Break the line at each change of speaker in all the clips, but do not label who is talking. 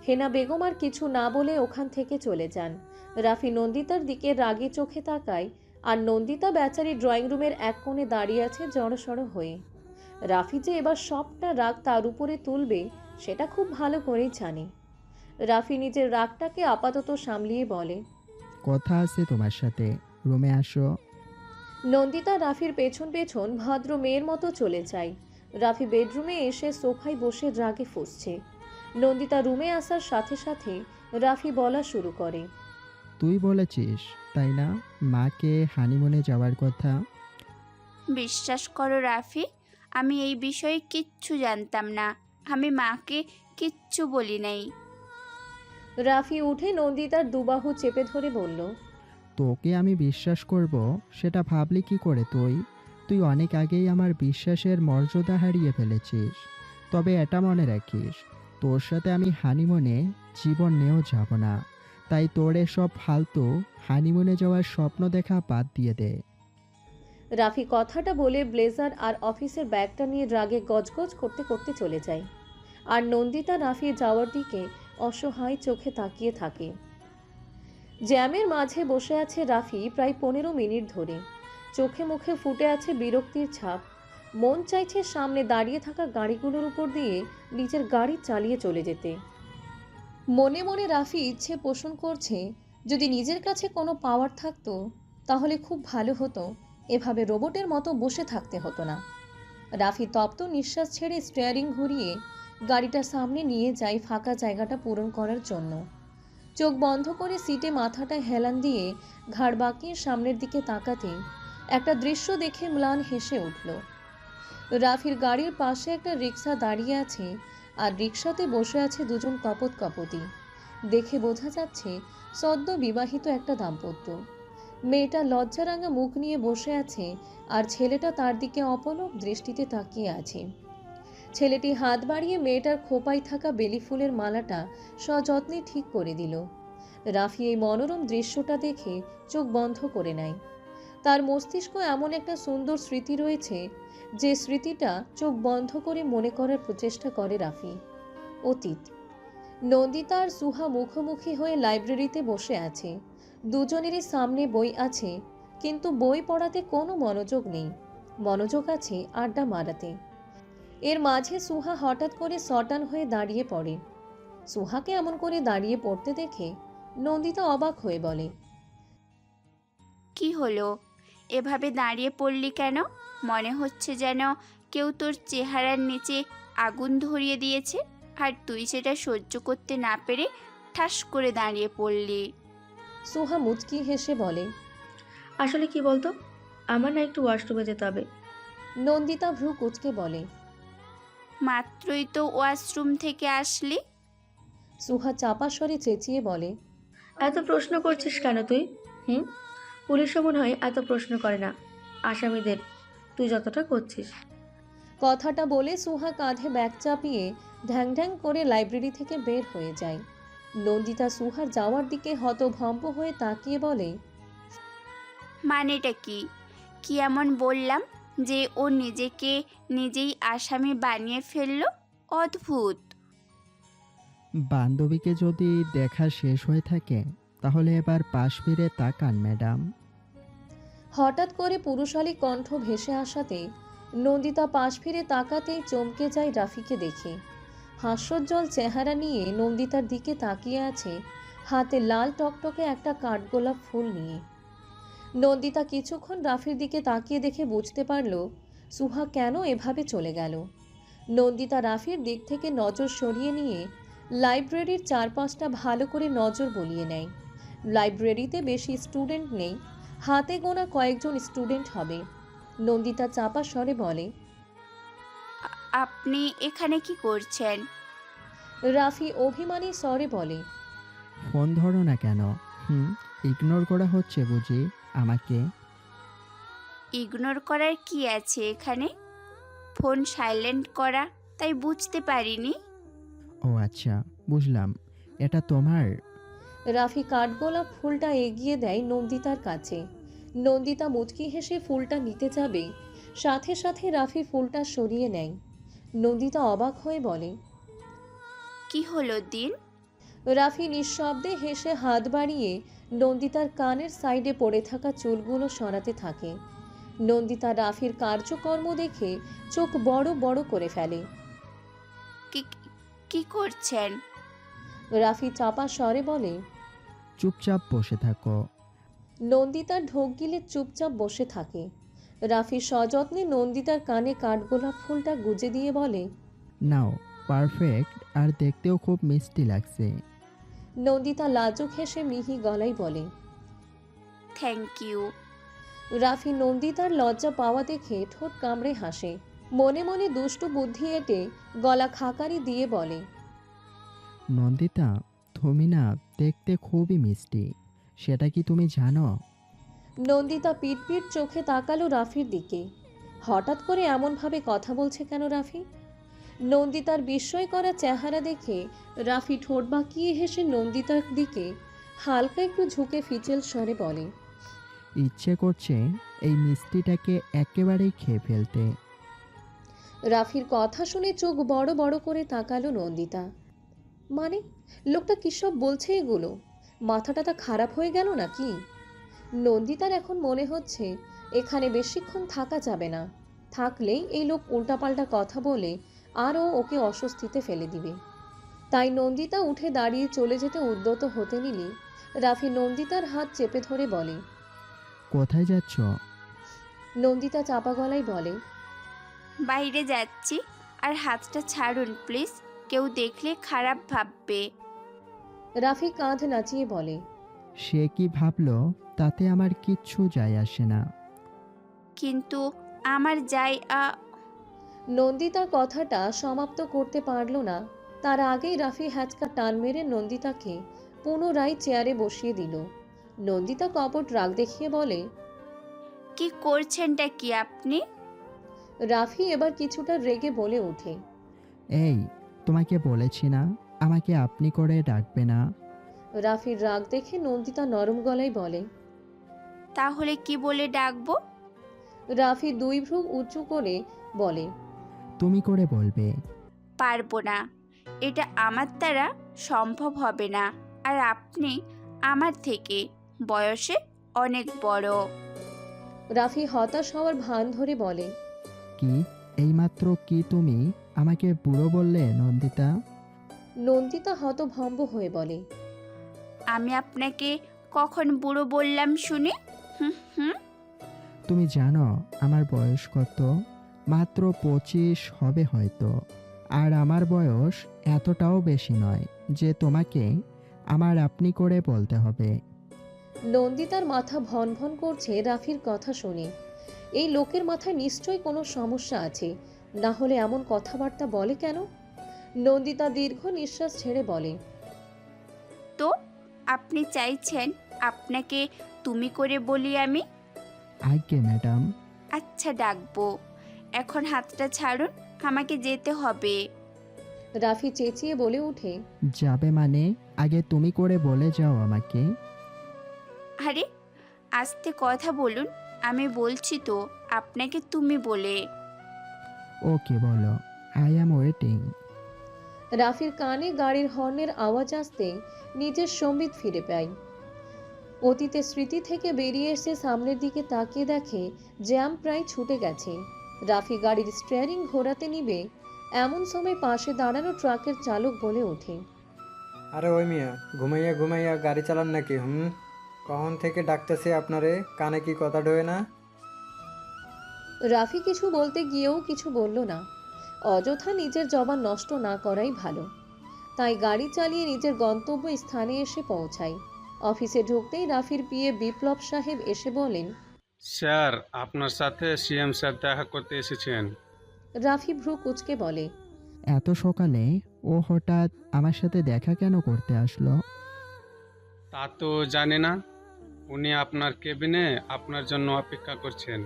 হেনা বেগম আর কিছু না বলে ওখান থেকে চলে যান। রাফি নন্দিতার দিকে রাগী চোখে তাকায়, আর নন্দিতা বেচারি ড্রয়িং রুমের এক কোণে দাঁড়িয়ে আছে জড়সড় হয়ে। রাফি যে এবার সবটা রাগ তার উপরে তুলবে সেটা খুব ভালো করেই জানে। রাফি নিজের রাগটাকে আপাতত সামলিয়ে বলে,
কথা আছে তোমার সাথে, রুমে আসো।
নন্দিতা রাফির পেছন পেছন ভদ্র মেয়ের মতো চলে যায়। রাফি বেডরুমে এসে সোফায় বসে রাগে ফুঁসছে। নন্দিতা রুমে আসার সাথে সাথে রাফি বলা শুরু করে,
তুই বলেছিস তাই না মাকে হানিমুনে যাওয়ার কথা?
বিশ্বাস করো রাফি, আমি এই বিষয়ে কিচ্ছু জানতাম না। আমি মাকে কিচ্ছু বলি নাই।
রাফি উঠে নন্দিতার দুবাহু চেপে ধরে বলল,
তোকে আমি বিশ্বাস করব সেটা ভাবলি কি করে তুই? তুই অনেক আগেই আমার বিশ্বাসের মর্যাদা হারিয়ে ফেলেছিস। তবে এটা মনে রাখিস, তোর সাথে আমি হানিমুনে জীবন নিয়েও যাব না। তাই তোর এসব ফালতু হানিমুনে যাওয়ার স্বপ্ন দেখা বাদ দিয়ে দে।
রাফি কথাটা বলে ব্লেজার আর অফিসের ব্যাগটা নিয়ে রাগে গজগজ করতে করতে চলে যায়। আর নন্দিতা রাফি যাওয়ার দিকে অসহায় চোখে তাকিয়ে থাকে। জ্যামের মাঝে বসে আছে রাফি প্রায় 15 মিনিট ধরে। চোখে মুখে ফুটে আছে বিরক্তির ছাপ। মন চাইছে সামনে দাঁড়িয়ে থাকা গাড়িগুলোর উপর দিয়ে নিজের গাড়ি চালিয়ে চলে যেতে। মনে মনে রাফি ইচ্ছে পোষণ করছে, যদি নিজের কাছে কোনো পাওয়ার থাকতো তাহলে খুব ভালো হতো, এভাবে রোবটের মতো বসে থাকতে হতো না। রাফি তপ্ত নিঃশ্বাস ছেড়ে স্টিয়ারিং ঘুরিয়ে গাড়িটা সামনে নিয়ে যায় ফাঁকা জায়গাটা পূরণ করার জন্য। চোখ বন্ধ করে সিটে মাথাটা হেলান দিয়ে ঘাড় বাঁকিয়ে সামনের দিকে তাকাতে একটা দৃশ্য দেখে ম্লান হেসে উঠল। রাফির গাড়ির পাশে একটা রিক্সা দাঁড়িয়ে আছে, আর রিক্সাতে বসে আছে দুজন কপোতি। দেখে বোঝা যাচ্ছে সদ্য বিবাহিত একটা দাম্পত্য। মেয়েটা লজ্জারাঙা মুখ নিয়ে বসে আছে, আর ছেলেটা তার দিকে অপলক দৃষ্টিতে তাকিয়ে আছে। ছেলেটি হাত বাড়িয়ে মেয়েটার খোপায় থাকা বেলি ফুলের মালাটা সযত্নে ঠিক করে দিল। রাফি এই মনোরম দৃশ্যটা দেখে চোখ বন্ধ করে নেয়। তার মস্তিষ্ক এমন একটা সুন্দর স্মৃতি রয়েছে, যে স্মৃতিটা চোখ বন্ধ করে মনে করার প্রচেষ্টা করে রাফি। অতীত। নন্দিতা আর সুহা মুখোমুখি হয়ে লাইব্রেরিতে বসে আছে। দুজনেরই সামনে বই আছে, কিন্তু বই পড়াতে কোনো মনোযোগ নেই। মনোযোগ আছে আড্ডা মারাতে। এর মাঝে সুহা হঠাৎ করে সটান হয়ে দাঁড়িয়ে পড়ে। সুহাকে এমন করে দাঁড়িয়ে পড়তে দেখে নন্দিতা অবাক হয়ে বলে,
কি হলো, এভাবে দাঁড়িয়ে পড়লি কেন? মনে হচ্ছে যেন কেউ তোর চেহারার নিচে আগুন ধরিয়ে দিয়েছে, আর তুই সেটা সহ্য করতে না পেরে ঠাস করে দাঁড়িয়ে পড়লি।
সুহা মুচকি হেসে বলে,
আসলে কি বলতো, আমার না একটু ওয়াশরুমে যেতে হবে।
নন্দিতা ভ্রু কুঁচকে বলে,
মাত্রই তো ওয়াশরুম থেকে আসলি।
সুহা চাপা স্বরে চেঁচিয়ে বলে,
এত প্রশ্ন করছিস কেন তুই? হুম, পুলিশও মনে হয় এত প্রশ্ন করে না আসামিদের, তুই যতটা করছিস।
কথাটা বলে সুহা কাঁধে ব্যাগ চাপিয়ে ঢ্যাং ঢ্যাং করে লাইব্রেরি থেকে বের হয়ে যায়। নন্দিতা সুহার যাওয়ার দিকে হতভম্ব হয়ে তাকিয়ে বলে,
মানেটা কি? কি এমন বললাম যে ও নিজেকে নিজেই আসামি বানিয়ে ফেললো? অদ্ভুত।
বান্ধবীকে যদি দেখা শেষ হয়ে থাকে তাহলে এবার পাশ ফিরে তাকান ম্যাডাম।
হঠাৎ করে পুরুষালী কণ্ঠ ভেসে আসাতে নন্দিতা পাশ ফিরে তাকাতেই চমকে যায় রাফিকে দেখে। হাস্যোজ্জ্বল চেহারা নিয়ে নন্দিতার দিকে তাকিয়ে আছে, হাতে লাল টকটকে একটা কাঠগোলাপ ফুল নিয়ে। নন্দিতা কিছুক্ষণ রাফির দিকে তাকিয়ে দেখে বুঝতে পারল সুহা কেন এভাবে চলে গেল। নন্দিতা রাফির দিক থেকে নজর সরিয়ে নিয়ে লাইব্রেরির চারপাশটা ভালো করে নজর বলিয়ে নেয়। লাইব্রেরিতে বেশি স্টুডেন্ট নেই, হাতে গোনা কয়েকজন স্টুডেন্ট হবে। নন্দিতা চাপা স্বরে বলে,
আপনি এখানে কি করছেন?
রাফি অভিমানী স্বরে বলে,
ফোন ধরো না কেন? হুম, ইগনোর করা হচ্ছে বুঝি আমাকে?
ইগনোর করার কি আছে এখানে? ফোন সাইলেন্ট করা, তাই বুঝতে পারিনি।
ও আচ্ছা, বুঝলাম। এটা তোমার?
রাফি কাঠগোলাপ ফুলটা এগিয়ে দেয় নন্দিতার কাছে। নন্দিতা মুচকি হেসে ফুলটা নিতে যাবে, সাথে সাথে রাফি ফুলটা সরিয়ে নেয়। নন্দিতা অবাক হয়ে বলে,
কি হলো দিন?
রাফি নিঃশব্দে হেসে হাত বাড়িয়ে নন্দিতার কানের সাইডে পড়ে থাকা চুলগুলো সরাতে থাকে। নন্দিতা রাফির কার্যকর্ম দেখে চোখ বড় বড় করে ফেলে।
কি কি করছেন?
রাফি চাপা স্বরে বলে।
চুপচাপ বসে থাকো।
নন্দিতা ঢোক গিলে চুপচাপ বসে থাকে। রাফি সযত্নে নন্দিতার কানে কাঠগোলাপ ফুলটা গুজে দিয়ে বলে,
নাও, পারফেক্ট, আর দেখতেও খুব মিষ্টি লাগছে।
নন্দিতা লাজুক হেসে মিহি গলায় বলে।
Thank you.
রাফি নন্দিতার লজ্জা পাওয়া দেখে ঠোঁট কামড়ে হাসে। মনে মনে দুষ্টু বুদ্ধি এঁটে গলা খাকারি দিয়ে বলে,
নন্দিতা, তুমি না দেখতে খুবই মিষ্টি, সেটা কি তুমি জানো?
নন্দিতা পিটপিট চোখে তাকালো রাফির দিকে। হঠাৎ করে এমনভাবে কথা বলছে কেন রাফি? নন্দিতার বিস্ময় করা চেহারা দেখে রাফি ঠোঁট বাঁকিয়ে হেসে নন্দিতার দিকে হালকা একটু ঝুঁকে ফিচেল স্বরে বলে,
ইচ্ছে করছে এই মিষ্টিটাকে একেবারেই খেয়ে ফেলতে।
রাফির কথা শুনে চোখ বড় বড় করে তাকালো নন্দিতা। মানে, লোকটা কী সব বলছে এগুলো? মাথাটা তা খারাপ হয়ে গেল নাকি? নন্দিতার এখন মনে হচ্ছে এখানে বেশিক্ষণ থাকা যাবে না। থাকলেই এই লোক উল্টাপাল্টা কথা বলে আরও ওকে অস্বস্তিতে ফেলে দিবে। তাই নন্দিতা উঠে দাঁড়িয়ে চলে যেতে উদ্যত হতে নিলে রাফি নন্দিতার হাত চেপে ধরে বলে,
কোথায় যাচ্ছ?
নন্দিতা চাপা গলায় বলে,
বাইরে যাচ্ছি, আর হাতটা ছাড়ুন প্লিজ, কেউ দেখলে খারাপ ভাববে।
রাফি কাঁধ নাচিয়ে বলে,
সে কি ভাবলো তাতে আমার কিচ্ছু যায় আসে না।
কিন্তু আমার যাই
নন্দিতার কথাটা সমাপ্ত করতে পারল না, তার আগেই রাফি হ্যাচকা টান মেরে নন্দিতাকে পুনরায় চেয়ারে বসিয়ে দিল। নন্দিতা কপট রাগ দেখিয়ে বলে,
কি করছেনটা কি আপনি?
রাফি এবার কিছুটা রেগে বলে ওঠে,
এই, তোমাকে বলেছি না আমাকে আপনি করে ডাকবে না।
রাফির রাগ দেখে নন্দিতা নরম গলায় বলে,
তাহলে কি বলে ডাকবো?
রাফি দুই ভ্রু উঁচু করে বলে,
তুমি করে বলবে।
পারবো না, এটা আমার দ্বারা সম্ভব হবে না, আর আপনি আমার থেকে বয়সে অনেক বড়।
রাফি হতাশ হওয়ার ভান ধরে বলে,
কি, এইমাত্র কি তুমি আমাকে বুড়ো বললে নন্দিতা?
নন্দিতা হতভম্ব হয়ে বলে,
আমি আপনাকে কখন বুড়ো বললাম শুনি? হুম হুম।
তুমি জানো আমার বয়স কত? মাত্র 25 হবে হয়তো। আর আমার বয়স এতটাও বেশি নয় যে তোমাকে আমার আপনি করে বলতে হবে।
নন্দিতার মাথা ভন ভন করছে রাফির কথা শুনে। এই লোকের মাথায় নিশ্চয়ই কোনো সমস্যা আছে, না হলে এমন কথাবার্তা বলে কেন? নন্দিতা দীর্ঘ নিঃশ্বাস ছেড়ে বলে,
তো আপনি চাইছেন আপনাকে তুমি করে বলি আমি?
আজ্ঞে ম্যাডাম।
আচ্ছা ডাকবো। এখন হাতটা ছাড়ুন, আমাকে যেতে হবে।
রাফি চেঁচিয়ে বলে ওঠে,
যাবে মানে? আগে তুমি করে বলে যাও আমাকে।
আরে আস্তে কথা বলুন, আমি বলছি তো আপনাকে তুমি বলে।
ওকে বলো, আই অ্যাম ওয়েটিং।
রাফির কানে গাড়ির হর্নের আওয়াজ আসতে নিজের সম্বিত ফিরে পায়। অতীতে স্মৃতি থেকে বেরিয়ে এসে সামনের দিকে তাকিয়ে দেখে জ্যাম প্রায় ছুটে গেছে। রাফি গাড়ির স্টিয়ারিং ঘোরাতে নিবে, এমন সময় পাশে দাঁড়ানো ট্রাকের চালক বলে ওঠে,
আরে ওই মিয়া, ঘুমাইয়া ঘুমাইয়া গাড়ি চালান নাকি? কখন থেকে ডাকতেছে আপনারে, কানে কি কথা ঢোয়ে না?
রাফি কিছু বলতে গিয়েও কিছু বলল না। অযথা নিজের জবান নষ্ট না করাই ভালো। তাই গাড়ি চালিয়ে নিজের গন্তব্য স্থানে এসে পৌঁছায়। অফিসে ঢুকতেই রাফির পিএ বিপ্লব সাহেব এসে বলেন,
স্যার, আপনার সাথে সিএম স্যার দেখা করতে এসেছেন।
রাফি ভ্রু কুঁচকে বলে,
এত সকালে ও হঠাৎ আমার সাথে দেখা কেন করতে আসলো?
তা তো জানি না, উনি আপনার কেবিনে আপনার জন্য অপেক্ষা করছেন।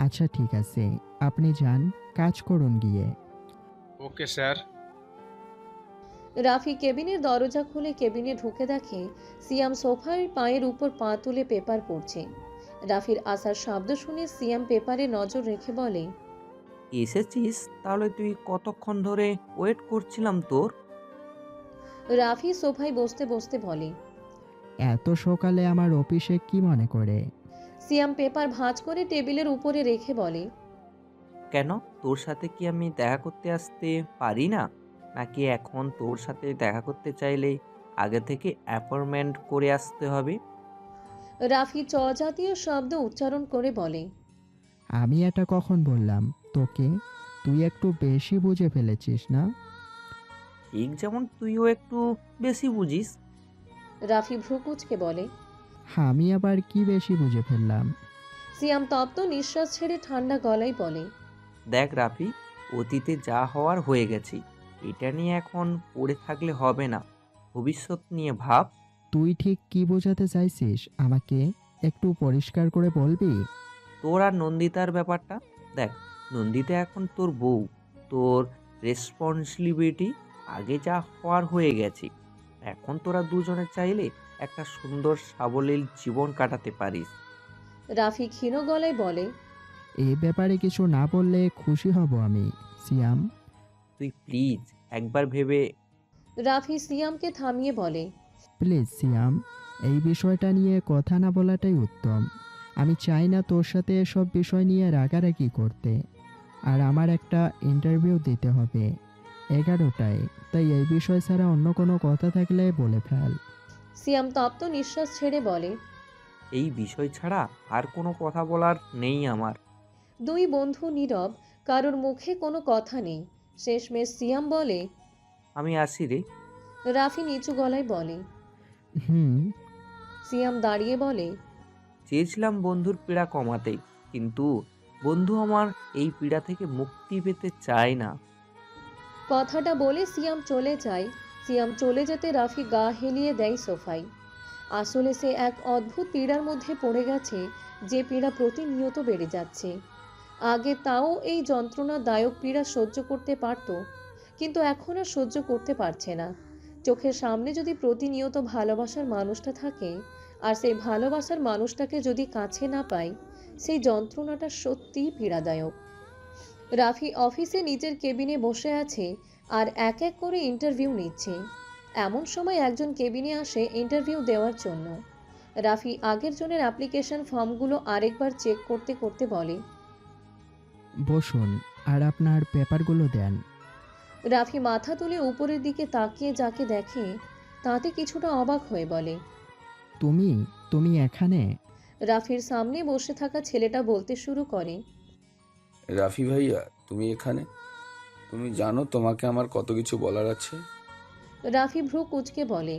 আচ্ছা ঠিক আছে, আপনি যান, কাজ করুন গিয়ে।
Okay sir.
রাফি কেবিনের দরজা খুলে কেবিনে ঢুকে দেখে সিয়াম সোফার পায়ের উপর পা তুলে পেপার পড়ছে। রাফির আসার শব্দ শুনে সিয়াম পেপারে নজর রেখে বলে,
এসেছিস? তাহলে তুই কতক্ষণ ধরে ওয়েট করছিলাম তোর।
রাফি সোফায় বসতে বসতে বলে।
এত সকালে আমার অফিসে কি মনে করে?
সিয়াম পেপার ভাঁজ করে টেবিলের উপরে রেখে বলে।
কেন, তোর সাথে কি আমি দেখা করতে আসতে পারি না? নাকি এখন তোর সাথে দেখা করতে চাইলে আগে থেকে অ্যাপয়েন্টমেন্ট করে আসতে হবে?
রাফি চ জাতীয় শব্দ উচ্চারণ করে বলে।
আমি এটা কখন বললাম তোকে? তুই একটু বেশি বুঝে ফেলেছিস না?
ঠিক যেমন তুইও একটু বেশি বুঝিস।
রাফি ভ্রু কুঁচকে বলে।
আমি আবার কি বেশি বুঝে ফেললাম?
সিয়াম তপ্ত নিঃশ্বাস ছেড়ে ঠান্ডা গলায় বলে।
দেখ রাফি, অতীতে যা হওয়ার হয়ে গেছে, এটা নিয়ে এখন পড়ে থাকলে হবে না। ভবিষ্যৎ নিয়ে ভাব।
তুই ঠিক কি বোঝাতে চাইছিস আমাকে? একটু পরিষ্কার করে বলবি?
তোর আর নন্দিতার ব্যাপারটা দেখ। নন্দিতা এখন তোর বউ, তোর রেসপন্সিবিলিটি আগে যা হওয়ার হয়ে গেছে। এখন তোরা দুজনে চাইলে একটা সুন্দর সাবলীল জীবন কাটাতে পারিস।
রাফি ক্ষীণ গলায় বলে।
এই ব্যাপারে কিছু না বললে খুশি হব আমি, সিয়াম।
তুই প্লিজ একবার ভেবে।
রাফি সিয়ামকে থামিয়ে বলে।
প্লিজ সিয়াম, এই বিষয়টা নিয়ে কথা না বলাটাই উত্তম। আমি চাই না তোর সাথে এসব বিষয় নিয়ে রাগারাগি করতে। আর আমার একটা ইন্টারভিউ দিতে হবে 11টায়, তাই এই বিষয় ছাড়া অন্য কোনো কথা থাকলে বলে ফেল।
সিয়াম তপ্ত নিঃশ্বাস ছেড়ে বলে।
এই বিষয় ছাড়া আর কোনো কথা বলার নেই আমার।
দুই বন্ধু নীরব, কারোর মুখে কোনো কথা নেই। শেষমেশ সিয়াম বলে।
আমি আসি রে।
রাফি নিচু গলায় বলে।
হুম।
সিয়াম দাঁড়িয়ে বলে।
চেয়েছিলাম বন্ধুর পীড়া কমাতে, কিন্তু বন্ধু আমার এই পীড়া থেকে মুক্তি পেতে চায় না।
কথাটা বলে সিয়াম চলে যায়। সিয়াম চলে যেতে রাফি গা হেলিয়ে দেয় সোফায়। আসলে সে এক অদ্ভুত পীড়ার মধ্যে পড়ে গেছে, যে পীড়া প্রতিনিয়ত বেড়ে যাচ্ছে। আগে তাও এই যন্ত্রণাদায়ক পীড়া সহ্য করতে পারত, কিন্তু এখন আর সহ্য করতে পারছে না। চোখের সামনে যদি প্রতিনিয়ত ভালোবাসার মানুষটা থাকে, আর সেই ভালোবাসার মানুষটাকে যদি কাছে না পায়, সেই যন্ত্রণাটা সত্যিই পীড়াদায়ক। রাফি অফিসে নিজের কেবিনে বসে আছে আর এক এক করে ইন্টারভিউ নিচ্ছে। এমন সময় একজন কেবিনে আসে ইন্টারভিউ দেওয়ার জন্য। রাফি আগের জনের অ্যাপ্লিকেশন ফর্মগুলো আরেকবার চেক করতে করতে বলে।
বসুন, আর আপনার পেপারগুলো দেন।
রাফি মাথা তুলে উপরের দিকে তাকিয়ে যাকে দেখে, তাতে কিছুটা অবাক হয়ে বলে।
তুমি তুমি এখানে?
রাফির সামনে বসে থাকা ছেলেটা বলতে শুরু করে।
রাফি ভাইয়া, তুমি এখানে? তুমি জানো তোমাকে আমার কত কিছু বলার আছে।
রাফি ভ্রু কুঁচকে বলে।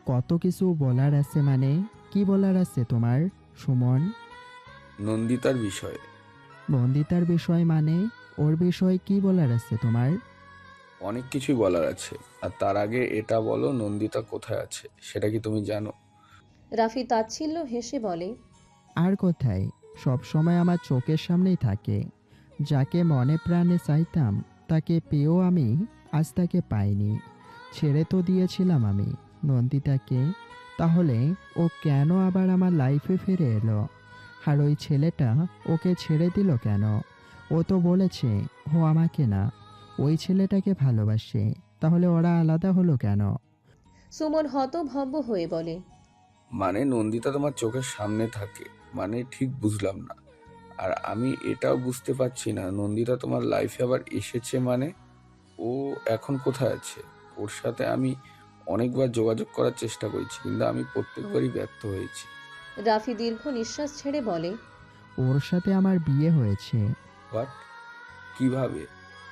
কত কিছু বলার আছে মানে? কি বলার আছে তোমার, সুমন?
নন্দিতার বিষয়ে।
নন্দিতার বিষয় মানে? ওর বিষয়ে কি বলার আছে তোমার?
অনেক কিছুই বলার আছে, আর তার আগে এটা বলো, নন্দিতা কোথায় আছে সেটা কি তুমি জানো?
রাফি তাচ্ছিল্য হেসে বলে।
আর কোথায়, সব সময় আমার চোখের সামনেই থাকে। যাকে মনে প্রাণে চাইতাম তাকে পেয়েও আমি আজ তাকে পাইনি। ছেড়ে তো দিয়েছিলাম আমি নন্দিতাকে, তাহলে ও কেন আবার আমার লাইফে ফিরে এলো? আর ওই ছেলেটা ওকে ছেড়ে দিল কেন? ও তো বলেছে ও আমাকে না, ওই ছেলেটাকে ভালোবাসে, তাহলে ওরা আলাদা হলো কেন?
সুমন হতভম্ব হয়ে বলে।
মানে নন্দিতা তোমার চোখের সামনে থাকে মানে ঠিক বুঝলাম না। আর আমি এটাও বুঝতে পারছি না, নন্দিতা তোমার লাইফে আবার এসেছে মানে ও এখন কোথায় আছে? ওর সাথে আমি অনেকবার যোগাযোগ করার চেষ্টা করেছি, কিন্তু আমি প্রত্যেকবারই ব্যর্থ হয়েছি।
রাফি দীর্ঘ নিঃশ্বাস ছেড়ে বলে।
ওর সাথে আমার বিয়ে হয়েছে।
বাট কিভাবে?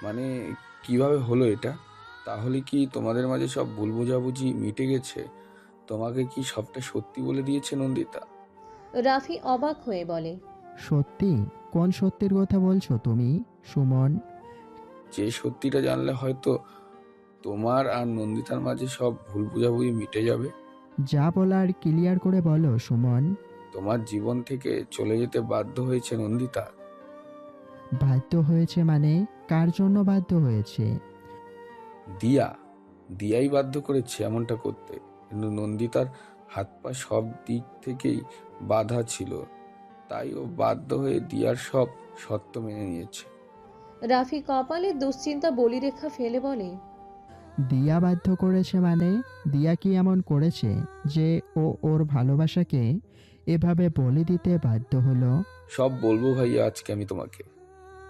মানে কিভাবে হলো এটা? তাহলে কি তোমাদের মাঝে সব ভুল বোঝাবুঝি মিটে গেছে? তোমাকে কি সবটা সত্যি বলে দিয়েছে নন্দিতা?
রাফি অবাক হয়ে বলে।
সত্যি? কোন সত্যির কথা বলছো তুমি, সুমন?
যে সত্যিটা জানলে হয়তো তোমার আর নন্দিতার মাঝে সব ভুল বোঝাবুঝি মিটে যাবে।
যা বলার ক্লিয়ার করে বলো, সুমন।
তোমার জীবন থেকে চলে যেতে বাধ্য হয়েছে নন্দিতা।
বাধ্য হয়েছে মানে? কার জন্য বাধ্য হয়েছে?
দিয়াই বাধ্য করেছে এমনটা করতে, কিন্তু নন্দিতার হাত পা সব দিক থেকেই বাধা ছিল, তাই ও বাধ্য হয়ে দিয়ার সব শর্ত মেনে নিয়েছে।
রাফি কপালে দুশ্চিন্তা বলিরেখা ফেলে বলে।
দিয়া বাধ্য করেছে মানে? দিয়া কি এমন করেছে যে ও ওর ভালোবাসাকে এভাবে বলে দিতে বাধ্য হলো?
সব বলবো ভাইয়া আজকে আমি তোমাকে।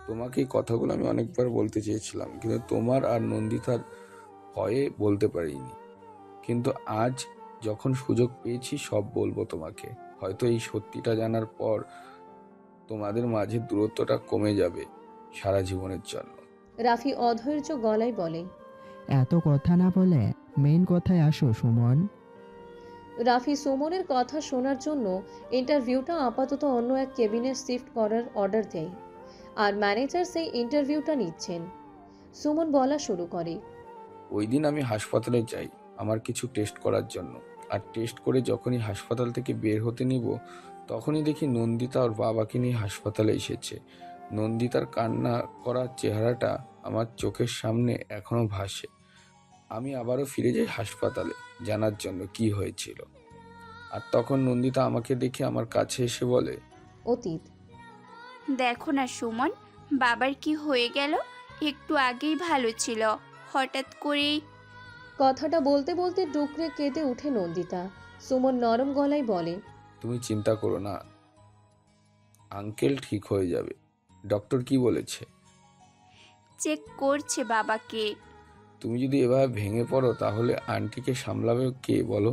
তোমাকে এই কথাগুলো আমি অনেকবার বলতে চেয়েছিলাম, কিন্তু তোমার আর নন্দিতার ভয়ে বলতে পারিনি। কিন্তু আজ যখন সুযোগ পেয়েছি সব বলবো তোমাকে। হয়তো এই সত্যিটা জানার পর তোমাদের মাঝে দূরত্বটা কমে যাবে সারা জীবনের জন্য।
রাফি অধৈর্য গলায় বলে।
এত কথা না বলে মেইন কথায় আসো সুমন।
রাফি সুমনের কথা শোনার জন্য ইন্টারভিউটা আপাতত অন্য এক কেবিনে শিফট করার অর্ডার দেয়, আর ম্যানেজার সেই ইন্টারভিউটা নিচ্ছেন। সুমন বলা শুরু করে।
ওই দিন আমি হাসপাতালে যাই আমার কিছু টেস্ট করার জন্য। আর টেস্ট করে যখনই হাসপাতাল থেকে বের হতে নিব, তখনই দেখি নন্দিতা ওর বাবাকে নিয়ে হাসপাতালে এসেছে। নন্দিতার কান্না করা চেহারাটা আমার চোখের সামনে এখনো ভাসে। আমি আবারও ফিরে যাই হাসপাতালে জানার জন্য কি হয়েছিল। আর তখন নন্দিতা আমাকে দেখে আমার কাছে এসে বলে,
অতীত।
দেখো না সুমন, বাবার কি হয়ে গেল? একটু আগেই ভালো ছিল, হঠাৎ করেই।
কথাটা বলতে বলতে ডুকরে কেঁদে উঠে নন্দিতা। সুমন নরম গলায় বলে।
তুমি চিন্তা করো না, আঙ্কেল ঠিক হয়ে যাবে। ডক্টর কি বলেছে?
চেক করছে বাবাকে।
তুমি যদি এভাবে ভেঙে পড়ো তাহলে আন্টিকে সামলাবে কে বলো?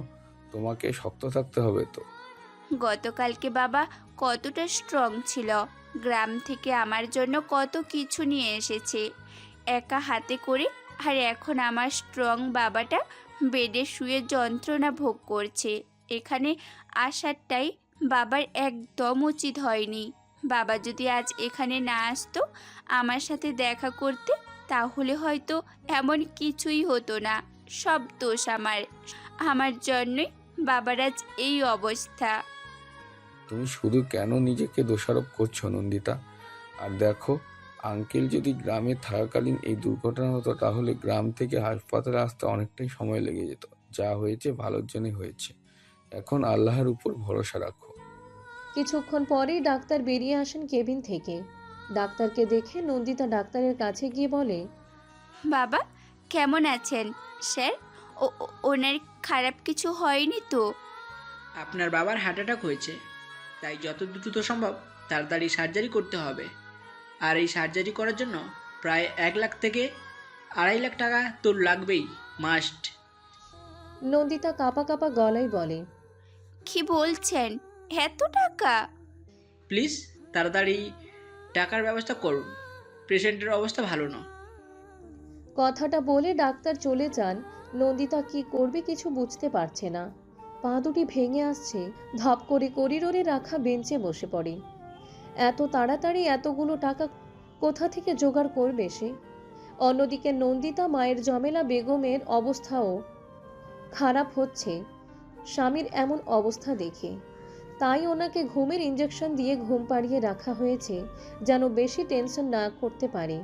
তোমাকে শক্ত থাকতে হবে তো।
গতকালকে বাবা কতটা স্ট্রং ছিল, গ্রাম থেকে আমার জন্য কত কিছু নিয়ে এসেছে একা হাতে করে। আর এখন আমার স্ট্রং বাবাটা বেডে শুয়ে যন্ত্রণা ভোগ করছে। এখানে আসারটাই বাবার একদম উচিত হয়নি। বাবা যদি আজ এখানে না আসতো আমার সাথে দেখা করতে, তাহলে হয়তো এমন কিছুই হতো না। সব দোষ আমার জন্যই বাবার আজ এই অবস্থা।
তুমি শুধু কেন নিজেকে দোষারোপ করছো নন্দিতা? আর দেখো, আঙ্কেল যদি গ্রামে থাকাকালীন এই দুর্ঘটনা হতো তাহলে গ্রাম থেকে হাসপাতালে আসতে অনেকটাই সময় লেগে যেত। যা হয়েছে ভালোর জন্যই হয়েছে। এখন আল্লাহর উপর ভরসা রাখো।
কিছুক্ষণ পরেই ডাক্তার বেরিয়ে আসেন কেবিন থেকে। ডাক্তারকে দেখে নন্দিতা ডাক্তারের কাছে গিয়ে বলে।
বাবা কেমন আছেন স্যার? ওনার খারাপ কিছু হয়নি তো?
আপনার বাবার হার্ট অ্যাটাক হয়েছে, তাই যত দ্রুত সম্ভব তাড়াতাড়ি সার্জারি করতে হবে। আর এই সার্জারি করার জন্য প্রায় 1 লাখ থেকে 2.5 লাখ টাকা তোর লাগবেই, মাস্ট।
নন্দিতা কাঁপা কাঁপা গলায় বলে।
কি বলছেন, এত টাকা?
প্লিজ তাড়াতাড়ি টাকার ব্যবস্থা করুন, পেশেন্টের অবস্থা ভালো না।
কথাটা বলে ডাক্তার চলে যান। নন্দিতা কি করবে কিছু বুঝতে পারছে না। পা দুটি ভেঙে আসছে। ধপ করে করিডোরে রাখা বেঞ্চে বসে পড়ে। এত তাড়াতাড়ি এতগুলো টাকা কোথা থেকে জোগাড় করবে সে? অন্যদিকে নন্দিতা মায়ের জমেলা বেগমের অবস্থাও খারাপ হচ্ছে স্বামীর এমন অবস্থা দেখে। তাই ওনাকে ঘুমের ইঞ্জেকশন দিয়ে ঘুম পাড়িয়ে রাখা হয়েছে, যেন বেশি টেনশন না করতে পারে।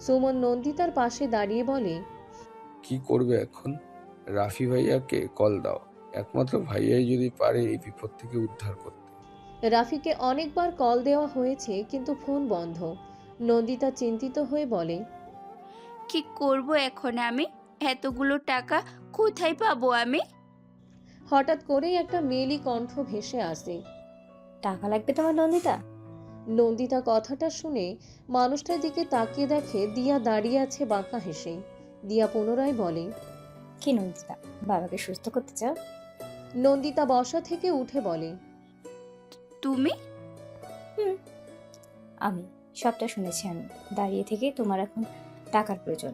সুমন নন্দিতার পাশে দাঁড়িয়ে বলে।
কি করবে এখন? রাফি ভাইয়াকে কল দাও। একমাত্র ভাইয়াই যদি পারে এই বিপদ থেকে উদ্ধার করতে।
রাফিকে অনেকবার কল দেওয়া হয়েছে কিন্তু ফোন বন্ধ। নন্দিতা চিন্তিত হয়ে বলে।
কি করব এখন আমি? এতগুলো টাকা কোথায় পাবো আমি?
হঠাৎ করেই একটা মেয়েলি কণ্ঠ ভেসে আসে।
টাকা লাগবে তোমার নন্দিতা?
নন্দিতা কথাটা শুনে মানুষটার দিকে তাকিয়ে দেখে দিয়া দাঁড়িয়ে আছে বাঁকা হেসে। দিয়া পুনরায় বলে।
কি নন্দিতা, বাবাকে সুস্থ করতে চাও?
নন্দিতা বসা থেকে উঠে বলে।
তুমি?
আমি সবটা শুনেছি। আমি দাঁড়িয়ে থেকে তোমার এখন টাকার প্রয়োজন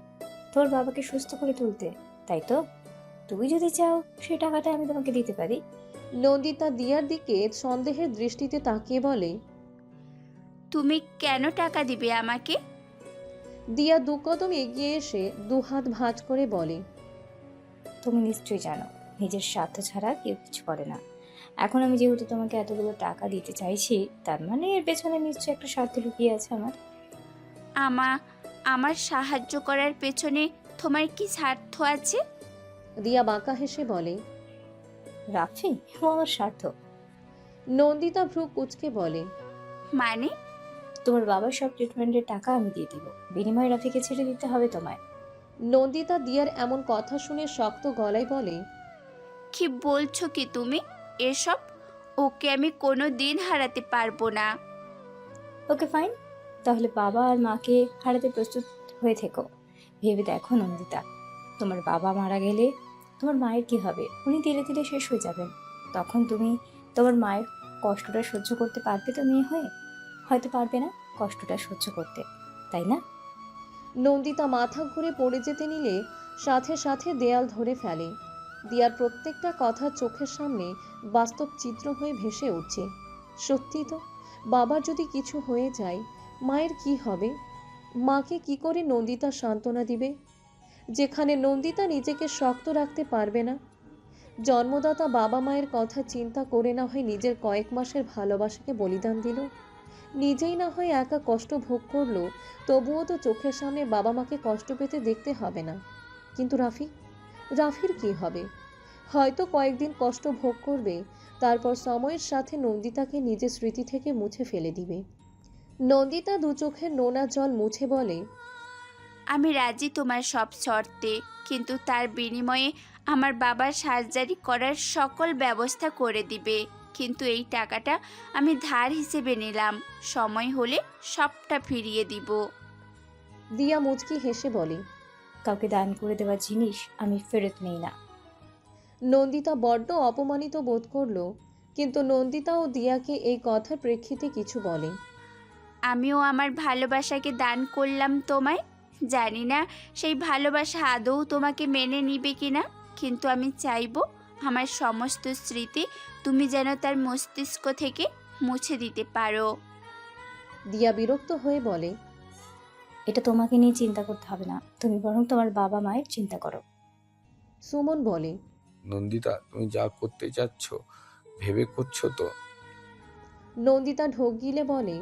তোর বাবাকে সুস্থ করে তুলতে, তাই তো? তুমি যদি চাও সেই টাকাটা আমি তোমাকে দিতে পারি।
নন্দিতা দিয়ার দিকে সন্দেহের দৃষ্টিতে তাকিয়ে বলে।
তুমি কেন টাকা দিবে আমাকে?
দিয়া দু কদম এগিয়ে এসে দুহাত ভাঁজ করে বলে।
তুমি নিশ্চয়ই জানো নিজের স্বার্থ ছাড়া কেউ কিছু করে না। এখন আমি যেহেতু তোমাকে এতগুলো টাকা দিতে চাইছি, তার মানে এর পেছনে নিশ্চয়ই একটা স্বার্থ লুকিয়ে আছে আমার।
আমার সাহায্য করার পেছনে তোমার কি স্বার্থ আছে?
দিয়া বাঁকা হেসে বলে।
রাফি, ও আমার স্বার্থ।
নন্দিতা ভ্রু কুঁচকে বলে।
মানে?
তোমার বাবার সব ট্রিটমেন্টের টাকা আমি দিয়ে দিব, বিনিময়ে রাফিকে ছেড়ে দিতে হবে তোমায়।
নন্দিতা দিয়ার এমন কথা শুনে শক্ত গলায় বলে,
কি বলছো কি তুমি এসব? ওকে আমি কোনো দিন হারাতে পারবো না।
ওকে ফাইন, তাহলে বাবা আর মাকে হারাতে প্রস্তুত হয়ে থেকো। ভেবে দেখো নন্দিতা, তোমার বাবা মারা গেলে তোমার মায়ের কি হবে? উনি ধীরে ধীরে শেষ হয়ে যাবেন। তখন তুমি তোমার মায়ের কষ্টটা সহ্য করতে পারবে তো মেয়ে হয়ে? হয়তো পারবে না কষ্টটা সহ্য করতে, তাই না?
নন্দিতা মাথা ঘুরে পড়ে যেতে নিলে সাথে সাথে দেয়াল ধরে ফেলে। দিয়ার প্রত্যেকটা কথা চোখের সামনে বাস্তব চিত্র হয়ে ভেসে উঠছে। সত্যি তো, বাবার যদি কিছু হয়ে যায় মায়ের কি হবে? মাকে কি করে নন্দিতা সান্ত্বনা দিবে, যেখানে নন্দিতা নিজেকে শক্ত রাখতে পারবে না? জন্মদাতা বাবা মায়ের কথা চিন্তা করে না হয় নিজের কয়েক মাসের ভালোবাসাকে বলিদান দিল, নিজেই না হয় একা কষ্ট ভোগ করলো, তবুও তো চোখের সামনে বাবা মাকে কষ্ট পেতে দেখতে হবে না। কিন্তু রাফির কি হবে? হয়তো কয়েকদিন কষ্ট ভোগ করবে, তারপর সময়ের সাথে নন্দিতাকে নিজের স্মৃতি থেকে মুছে ফেলে দিবে। নন্দিতা দু চোখের নোনা জল মুছে বলে,
আমি রাজি তোমার সব শর্তে, কিন্তু তার বিনিময়ে আমার বাবার সার্জারি করার সকল ব্যবস্থা করে দিবে। কিন্তু এই টাকাটা আমি ধার হিসেবে নিলাম, সময় হলে সবটা ফিরিয়ে দিব।
দিয়া মুচকি হেসে বলে।
কাউকে দান করে দেওয়া জিনিস আমি ফেরত নেই না।
নন্দিতা বড্ড অপমানিত বোধ করলো, কিন্তু নন্দিতা ও দিয়াকে এই কথার প্রেক্ষিতে কিছু বলে।
আমিও আমার ভালোবাসাকে দান করলাম তোমায়। জানি না সেই ভালোবাসা আদৌ তোমাকে মেনে নিবে কিনা, কিন্তু আমি চাইবো আমার সমস্ত স্মৃতি তুমি যেন তার মস্তিষ্ক থেকে মুছে দিতে পারো।
দিয়া বিরক্ত হয়ে বলে,
এটা তোমাকে নিয়ে চিন্তা করতে হবে না, তুমি বরং তোমার বাবা মায়ের চিন্তা করো।
সুমন বলে,
নন্দিতা, তুমি যা করতে চাচ্ছ ভেবে করছো তো?
নন্দিতা ঢোক গিলে বলে,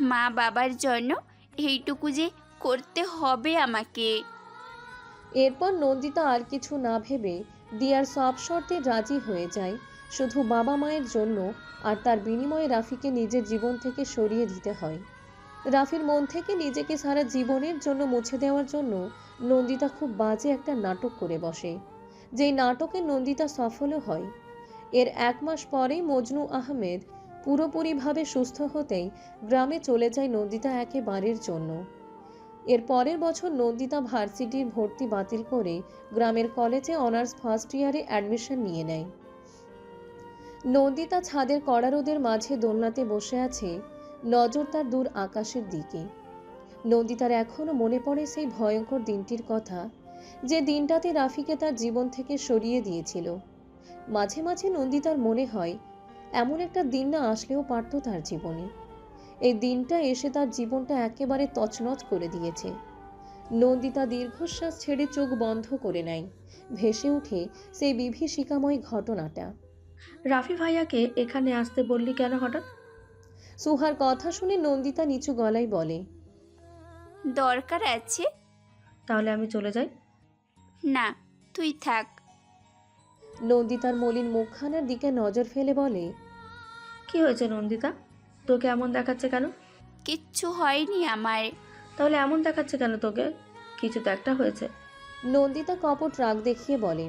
মা বাবার জন্য এইটুকু যে করতে হবে আমাকে।
এরপর নন্দিতা আর কিছু না ভেবে দিয়ার সব শর্তে রাজি হয়ে যায়, শুধু বাবা মায়ের জন্য, আর তার বিনিময়ে রাফিকে নিজের জীবন থেকে সরিয়ে দিতে হয়। রাফির মন থেকে নিজেকে সারা জীবনের জন্য মুছে দেওয়ার জন্য নন্দিতা খুব বাজে একটা নাটক করে বসে, যেই নাটকে নন্দিতা সফলও হয়। এর 1 মাস পরেই মজনু আহমেদ পুরোপুরিভাবে সুস্থ হতেই গ্রামে চলে যায় নন্দিতা একেবারের জন্য। এর পরের বছর নন্দিতা ভার্সিটির ভর্তি বাতিল করে গ্রামের কলেজে অনার্স ফার্স্ট ইয়ারে অ্যাডমিশন নিয়ে নেয়। নন্দিতা ছাদের কড়া রোদের মাঝে দোলনাতে বসে আছে, নজর তার দূর আকাশের দিকে। নন্দিতার এখনও মনে পড়ে সেই ভয়ঙ্কর দিনটির কথা, যে দিনটাতে রাফিকে তার জীবন থেকে সরিয়ে দিয়েছিল। মাঝে মাঝে নন্দিতার মনে হয় এমন একটা দিন না আসলেও পারত তার জীবনে। এই দিনটা এসে তার জীবনটা একেবারে তছনছ করে দিয়েছে। নন্দিতা দীর্ঘশ্বাস ছেড়ে চোখ বন্ধ করে নেয়, ভেসে উঠে সেই বিভীষিকাময় ঘটনাটা।
রাফি ভাইয়াকে এখানে আসতে বললি কেন হঠাৎ?
সুহার কথা শুনে নন্দিতা নিচু গলায় বলে,
দরকার আছে।
তাহলে আমি চলে যাই?
না, তুই থাক।
নন্দিতার মলিন মুখখানার দিকে নজর ফেলে বলে,
কি হয়েছে নন্দিতা, তোকে এমন দেখাচ্ছে কেন?
কিচ্ছু হয়নি আমার।
তাহলে এমন দেখাচ্ছে কেন তোকে? কিছু তো একটা হয়েছে।
নন্দিতা কপট রাগ দেখিয়ে বলে,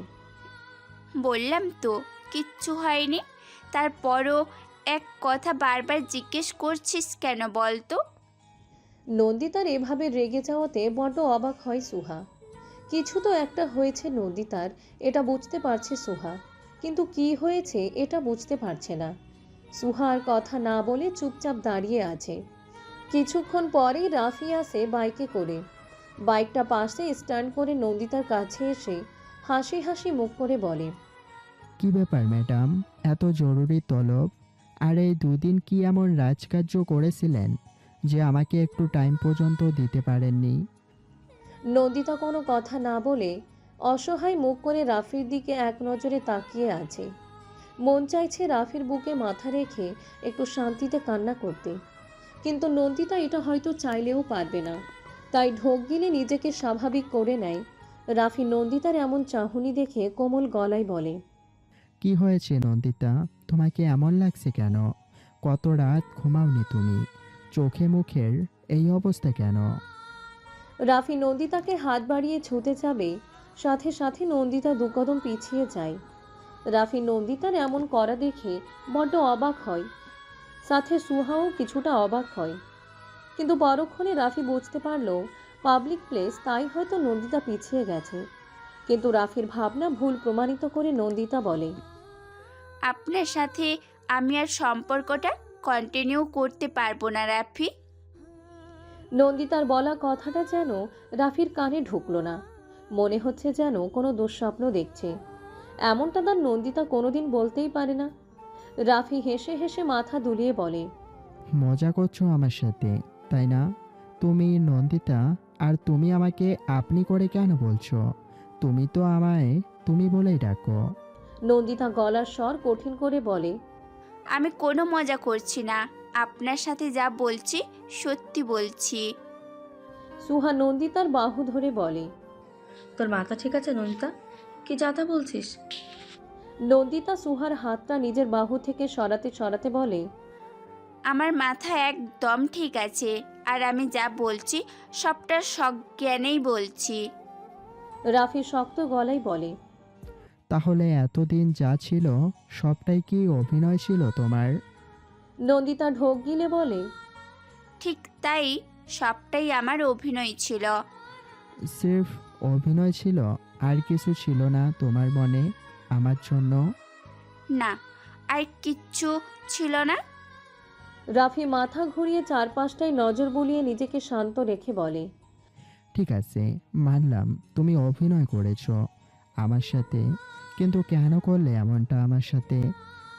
বললাম তো কিচ্ছু হয়নি, তারপরও এক কথা বারবার জিজ্ঞেস করছিস কেন বলতো?
নন্দিতার এভাবে রেগে যাওয়াতে বড্ড অবাক হয় সুহা। কিছু তো একটা হয়েছে নন্দিতার, এটা বুঝতে পারছে সুহা, কিন্তু কি হয়েছে এটা বুঝতে পারছে না। সুহা আর কথা না বলে চুপচাপ দাঁড়িয়ে আছে। কিছুক্ষণ পরেই রাফি আসে বাইকে করে। বাইকটা পাশে স্ট্যান্ড করে নন্দিতার কাছে এসে হাসি হাসি মুখ করে বলে,
কি ব্যাপার ম্যাডাম, এত জরুরি তলব? আর এই 2 দিন কি এমন রাজকার্য করেছিলেন যে আমাকে একটু টাইম পর্যন্ত দিতে পারেননি?
নন্দিতা কোনো কথা না বলে অসহায় মুখ করে রাফির দিকে এক নজরে তাকিয়ে আছে। মন চাইছে রাফির বুকে মাথা রেখে একটু শান্তিতে কান্না করতে, কিন্তু নন্দিতা এটা হয়তো চাইলেও পারবে না, তাই ঢোক গিলে নিজেকে স্বাভাবিক করে নেয়। রাফি নন্দিতার এমন চাহনি দেখে কোমল গলায় বলে,
কি হয়েছে নন্দিতা, তোমাকে এমন লাগছে কেন? কত রাত ঘুমাওনি তুমি? চোখে মুখের এই অবস্থা কেন?
রাফি নন্দিতাকে হাত বাড়িয়ে ছুঁতে যাবে, সাথে সাথে নন্দিতা দুকদম পিছিয়ে যায়। রাফি নন্দিতার এমন করা দেখে বড্ড অবাক হয়, সাথে সুহাও কিছুটা অবাক হয়। কিন্তু পরক্ষণে রাফি বুঝতে পারল পাবলিক প্লেস, তাই হয়তো নন্দিতা পিছিয়ে গেছে। কিন্তু রাফির ভাবনা ভুল প্রমাণিত করে নন্দিতা বলে,
আপনার সাথে আমি আর সম্পর্কটা কন্টিনিউ করতে পারবো না রাফি।
নন্দিতার বলা কথাটা যেন রাফির কানে ঢুকলো না। মনে হচ্ছে যেন কোনো দুঃস্বপ্ন দেখছে। এমনটা তার নন্দিতা কোনোদিন বলতেই পারে না। রাফি হেসে হেসে মাথা দুলিয়ে বলে,
মজা করছো আমার সাথে, তাই না? তুমি নন্দিতা, আর তুমি আমাকে আপনি করে কেন বলছো? তুমি তো আমায় তুমি বলেই ডাকো।
নন্দিতা গলার স্বর কঠিন করে বলে,
আমি কোনো মজা করছি না, আপনার সাথে যা বলছি সত্যি বলছি।
সুহা নন্দিতার বাহু ধরে বলে,
তোর মাথা ঠিক আছে নন্দিতা? কি যাতা বলছিস?
নন্দিতা সুহার হাতটা নিজের বাহু থেকে সরাতে সরাতে বলে,
আমার মাথা একদম ঠিক আছে, আর আমি যা বলছি সবটা সজ্ঞানেই বলছি।
রাফি শক্ত গলায় বলে,
তাহলে এতদিন যা ছিল সবটাই কি অভিনয় ছিল তোমার?
নন্দিতা ঢোক গিলে বলে,
ঠিক তাই, সবটাই আমার অভিনয় ছিল।
সির্ফ অভিনয় ছিল, আর কিছু ছিল না তোমার মনে আমার জন্য?
না, আর কিচ্ছু ছিল না।
রাফি মাথা ঘুরিয়ে চারপাশটায় নজর বুলিয়ে নিজেকে শান্ত রেখে বলে,
ঠিক আছে, মানলাম তুমি অভিনয় করেছো আমার সাথে, কিন্তু কেন করলে এমনটা আমার সাথে?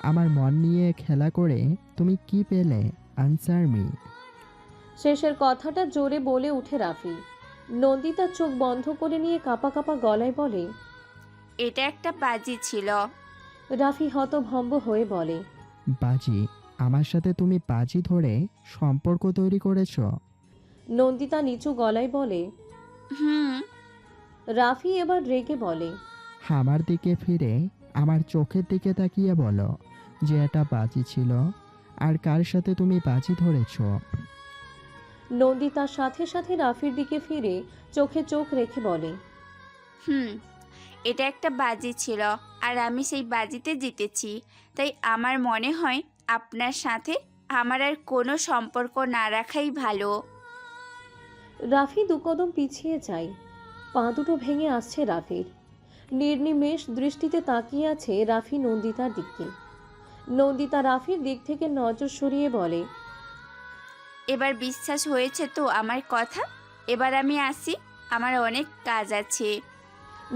আমার মন নিয়ে খেলা করে তুমি কি পেলে? Answer me.
শেষের কথাটা জোরে বলে উঠে রাফি। নন্দিতা চোখ বন্ধ করে নিয়ে কাঁপা কাঁপা গলায় বলে,
এটা একটা বাজি ছিল।
রাফি হতভম্ব হয়ে বলে,
বাজি? আমার সাথে তুমি বাজি ধরে সম্পর্ক তৈরি করেছো?
নন্দিতা নিচু গলায় বলে।
হুম।
রাফি এবার রেগে বলে,
আমার দিকে ফিরে আমার চোখের দিকে তাকিয়ে বলো যে এটা বাজি ছিল, আর কার সাথে তুমি বাজি ধরেছো?
নন্দিতার সাথে সাথে রাফির দিকে ফিরে চোখে চোখ রেখে বলে,
এটা একটা বাজি ছিল, আর আমি সেই বাজিতে জিতেছি। তাই আমার মনে হয় আপনার সাথে আমার আর কোনো সম্পর্ক না রাখাই ভালো।
রাফি দুকদম পিছিয়ে যায়। পা দুটো ভেঙে আসছে রাফির। নির্নিমেষ দৃষ্টিতে তাকিয়ে আছে রাফি নন্দিতার দিকে। নন্দিতা রাফির দিক থেকে নজর সরিয়ে বলে,
এবার বিশ্বাস হয়েছে তো আমার কথা? এবার আমি আসি, আমার অনেক কাজ আছে।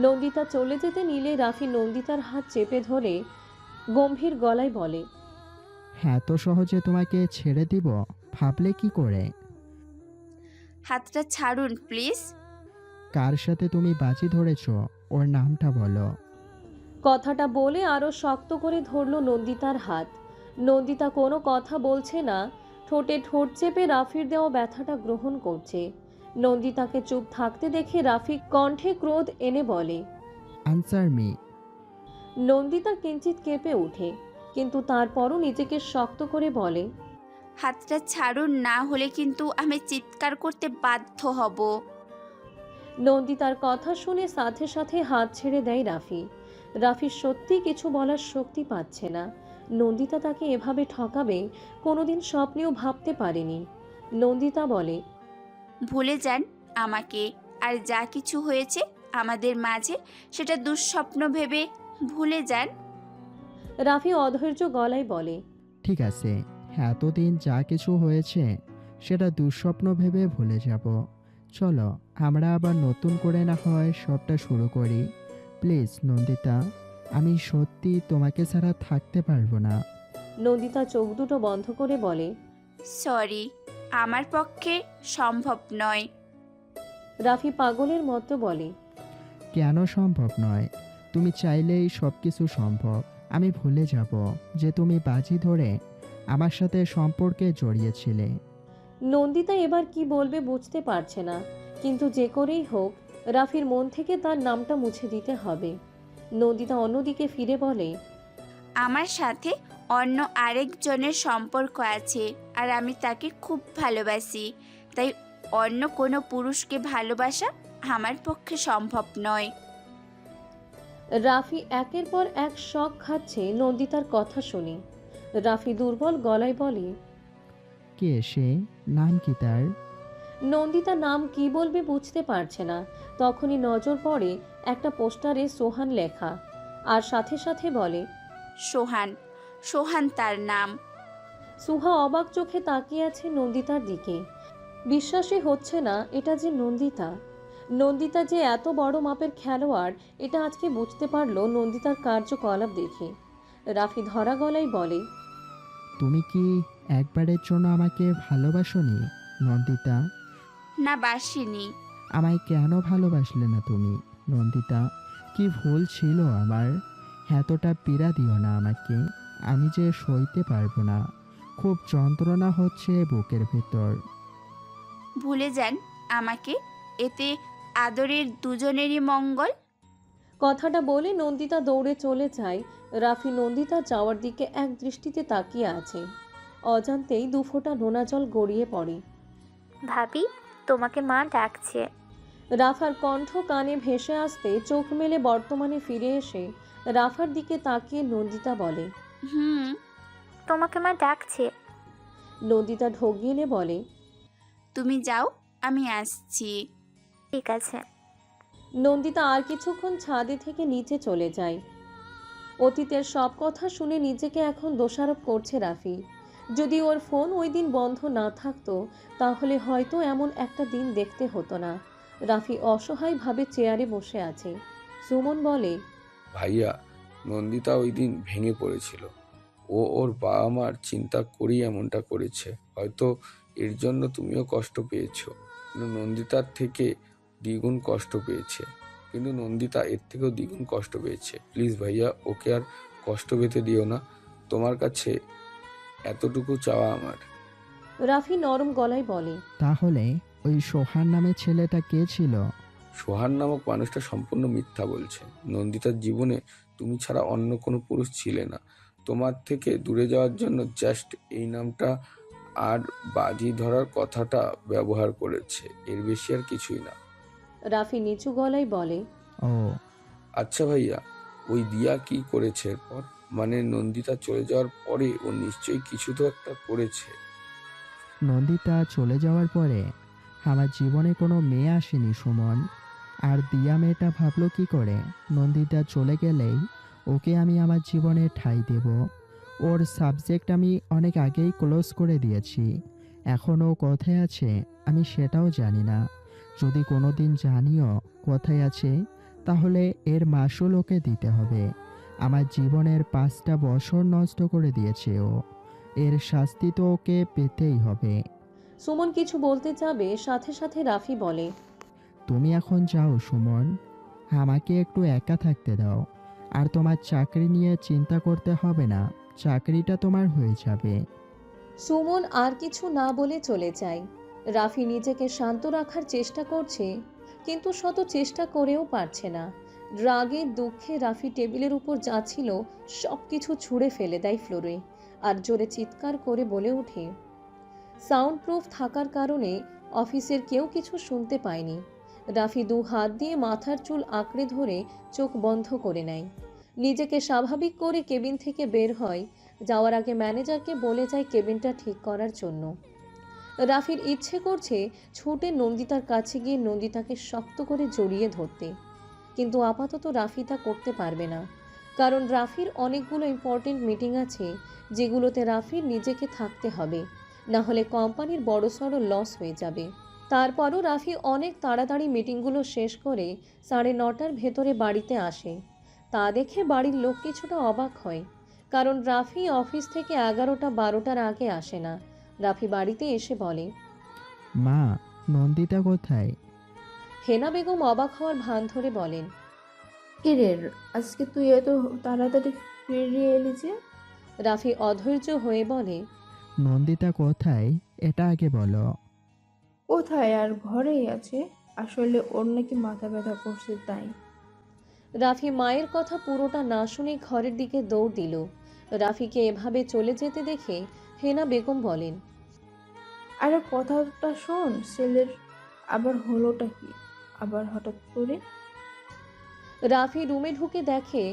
নন্দিতা চলে যেতে নিলে রাফি নন্দিতার হাত চেপে ধরে গম্ভীর গলায় বলে,
হ্যাঁ, তো সহজে তোমাকে ছেড়ে দিব ভাবলে কি করে?
হাতটা ছাড়ুন প্লিজ।
কার সাথে তুমি বাজি ধরেছো ওর নামটা বলো।
কথাটা বলে আরো শক্ত করে ধরল নন্দিতার হাত। নন্দিতা কোনো কথা বলছে না, ঠোঁটে ঠোঁট চেপে রাফির দেওয়া ব্যথাটা গ্রহণ করছে। নন্দিতাকে চুপ থাকতে দেখে রাফি কণ্ঠে ক্রোধ এনে বলে,
আনসার মি।
নন্দিতা কিঞ্চিত কেঁপে ওঠে, কিন্তু তারপরও নিজেকে শক্ত করে বলে,
হাতটা ছাড়ুন, না হলে কিন্তু আমি চিৎকার করতে বাধ্য হব।
নন্দিতার কথা শুনে সাথে সাথে হাত ছেড়ে দেয় রাফি। রাফি সত্যি কিছু বলার শক্তি পাচ্ছে না। নন্দিতা তাকে এভাবে ঠকাবে কোনোদিন স্বপ্নেও ভাবতে পারেনি। নন্দিতা বলে,
ভুলে যান আমাকে, আর যা কিছু হয়েছে আমাদের মাঝে সেটা দুঃস্বপ্ন ভেবে ভুলে যান।
রাফি অধৈর্য গলায় বলে,
ঠিক আছে, এতদিন যা কিছু হয়েছে সেটা দুঃস্বপ্ন ভেবে ভুলে যাব। চলো আমরা আবার নতুন করে না হয় সবটা শুরু করি। প্লিজ নন্দিতা, আমি সত্যি তোমাকে ছাড়া থাকতে পারবো না।
নন্দিতা চোখ দুটো বন্ধ করে বলে,
সরি, আমার পক্ষে সম্ভব নয়।
রাফি পাগলের মতো বলে,
কেন সম্ভব নয়? তুমি চাইলেই সব কিছু সম্ভব। আমি ভুলে যাব যে তুমি বাজি ধরে আমার সাথে সম্পর্কে জড়িয়েছিলে।
নন্দিতা এবার কি বলবে বুঝতে পারছে না, কিন্তু যে করেই হোক রাফির মন থেকে তার নামটা মুছে দিতে হবে। নন্দিতা অন্যদিকে ফিরে বলে,
আমার সাথে অন্য আরেকজনের সম্পর্ক আছে, আর আমি তাকে খুব ভালোবাসি। তাই অন্য কোনো পুরুষকে ভালোবাসা আমার পক্ষে সম্ভব নয়।
রাফি একের পর এক শক খাচ্ছে নন্দিতার কথা শুনে। রাফি দুর্বল গলায় বলে,
কে সে? নাম কি তার?
নন্দিতা নাম কি বলবে বুঝতে পারছে না। তখনই নজর পড়ে একটা পোস্টারে সোহান লেখা, আর সাথে সাথে বলে,
সোহান, সোহান তার নাম।
সুহা অবাক চোখে তাকিয়ে আছে নন্দিতার দিকে। বিশ্বাসই হচ্ছে না এটা যে নন্দিতা। নন্দিতা যে এত বড় মাপের খেলোয়াড় এটা আজকে বুঝতে পারলো নন্দিতার কার্যকলাপ দেখে। রাফি ধরা গলায় বলে,
তুমি কি একবারের জন্য আমাকে ভালোবাসোনি নন্দিতা?
না, বাসিনি।
আমায় কেন ভালোবাসলে না তুমি নন্দিতা? কি ভুল ছিল আমার? এতটা পীড়া দিও না আমাকে, আমি যে সইতে পারবো না। খুব যন্ত্রণা হচ্ছে বুকের ভেতর।
ভুলে যান আমাকে, এতে আদরের দুজনেরই মঙ্গল।
কথাটা বলে নন্দিতা দৌড়ে চলে যায়। রাফি নন্দিতা যাওয়ার দিকে এক দৃষ্টিতে তাকিয়ে আছে। অজান্তেই দুফোঁটা নোনা জল গড়িয়ে পড়ে।
ভাবি, তোমাকে মা ডাকছে।
রাফার কণ্ঠ কানে ভেসে আসতে চোখ মেলে বর্তমানে ফিরে এসে রাফার দিকে তাকিয়ে নন্দিতা বলে,
হুম।
তোমাকে মা ডাকছে।
নন্দিতা ঢোক গিলে বলে,
তুমি যাও, আমি আসছি।
ঠিক আছে।
নন্দিতা আর কিছুক্ষণ ছাদে থেকে নিচে চলে যায়। অতীতের সব কথা শুনে নিজেকে এখন দোষারোপ করছে রাফি। যদি ওর ফোন ওই দিন বন্ধ না থাকতো তাহলে হয়তো এমন একটা দিন দেখতে হতো না। রাফি অসহায়ভাবে চেয়ারে বসে আছে। সুমন বলে,
ভাইয়া, নন্দিতা ওই দিন ভেঙে পড়েছিল। ও ওর বাবা মার চিন্তা করেই এমনটা করেছে। হয়তো এর জন্য তুমিও কষ্ট পেয়েছো, কিন্তু নন্দিতার থেকে দ্বিগুণ কষ্ট পেয়েছে। কিন্তু নন্দিতা এর থেকেও দ্বিগুণ কষ্ট পেয়েছে। প্লিজ ভাইয়া, ওকে আর কষ্ট পেতে দিও না। তোমার কাছে এতটুকু চাওয়া আমার।
রাফি নরম গলায় বলে,
তাহলে ওই সোহান নামের ছেলেটা কে ছিল?
সোহান নামক মানুষটা সম্পূর্ণ মিথ্যা বলছে। নন্দিতার জীবনে তুমি ছাড়া অন্য কোনো পুরুষ ছিলে না। তোমার থেকে দূরে যাওয়ার জন্য জাস্ট এই নামটা আর বাজি ধরার কথাটা ব্যবহার করেছে, এর বেশি আর কিছুই না।
রাফি নিচু গলায় বলে,
ও
আচ্ছা ভাইয়া, ওই দিয়া কি করেছে এরপর? মানে নন্দিতা চলে যাওয়ার পরে ও নিশ্চয়ই কিছু তো একটা করেছে।
নন্দিতা চলে যাওয়ার পরে আমার জীবনে কোনো মেয়ে আসেনি সুমন। আর দিয়া মেয়েটা ভাবলো কি করে নন্দিতা চলে গেলেই ওকে আমি আমার জীবনে ঠাঁই দেব? ওর সাবজেক্ট আমি অনেক আগেই ক্লোজ করে দিয়েছি। এখন ও কোথায় আছে আমি সেটাও জানি না। যদি কোনো দিন জানিও কোথায় আছে তাহলে এর মাসুল ওকে দিতে হবে। আমার জীবনের 5টা বছর নষ্ট করে দিয়েছে ও, এর শাস্তি তো ওকে পেতেই হবে।
সুমন কিছু বলতে যাবে সাথে সাথে রাফি বলে,
তুমি এখন যাও সুমন, আমাকে একটু একা থাকতে দাও। আর তোমার চাকরি নিয়ে চিন্তা করতে হবে না, চাকরিটা তোমার হয়ে যাবে।
সুমন আর কিছু না বলে চলে যায়। রাফি নিজেকে শান্ত রাখার চেষ্টা করছে, কিন্তু শত চেষ্টা করেও পারছে না। রাগে দুঃখে রাফি টেবিলের উপর যা ছিল সব কিছু ছুঁড়ে ফেলে দেয় ফ্লোরে, আর জোরে চিৎকার করে বলে ওঠে। সাউন্ড প্রুফ থাকার কারণে অফিসের কেউ কিছু শুনতে পায়নি। রাফি 2 হাত দিয়ে মাথার চুল আঁকড়ে ধরে চোখ বন্ধ করে নেয়। নিজেকে স্বাভাবিক করে কেবিন থেকে বের হয়। যাওয়ার আগে ম্যানেজারকে বলে যায় কেবিনটা ঠিক করার জন্য। রাফির ইচ্ছে করছে ছুটে নন্দিতার কাছে গিয়ে নন্দিতাকে শক্ত করে জড়িয়ে ধরতে, কিন্তু আপাতত রাফি তা করতে পারবে না। কারণ রাফির অনেকগুলো ইম্পর্টেন্ট মিটিং আছে যেগুলোতে রাফির নিজেকে থাকতে হবে, না হলে কোম্পানির বড়সড় লস হয়ে যাবে। তারপরও রাফি অনেক তাড়াতাড়ি মিটিংগুলো শেষ করে 9:30টার ভেতরে বাড়িতে আসে। তা দেখে বাড়ির লোক কিছুটা অবাক হয়, কারণ রাফি অফিস থেকে 11টা-12টার আগে আসে না। রাফি বাড়িতে এসে বলে,
মা, নন্দিতা কোথায়?
হেনা বেগম অবাক হওয়ার ভান ধরে বলেন,
কিরের, আজকে তুই এত তাড়াতাড়ি ফিরে এলি যে?
রাফি অধৈর্য হয়ে বলে,
নন্দিতা কোথায় এটা আগে বলো।
কোথায় আর, ঘরেই আছে। আসলে ওর নাকি মাথা ব্যথা করছে তাই।
রাফি মায়ের কথা পুরোটা না শুনে ঘরের দিকে দৌড় দিল। রাফিকে এভাবে চলে যেতে দেখে হেনা বেগম বলেন,
আরে কথাটা শোন, ছেলের
আবার হলোটা কি? আবার হঠাৎ করে?
রাফি রুমে ঢুকে দেখে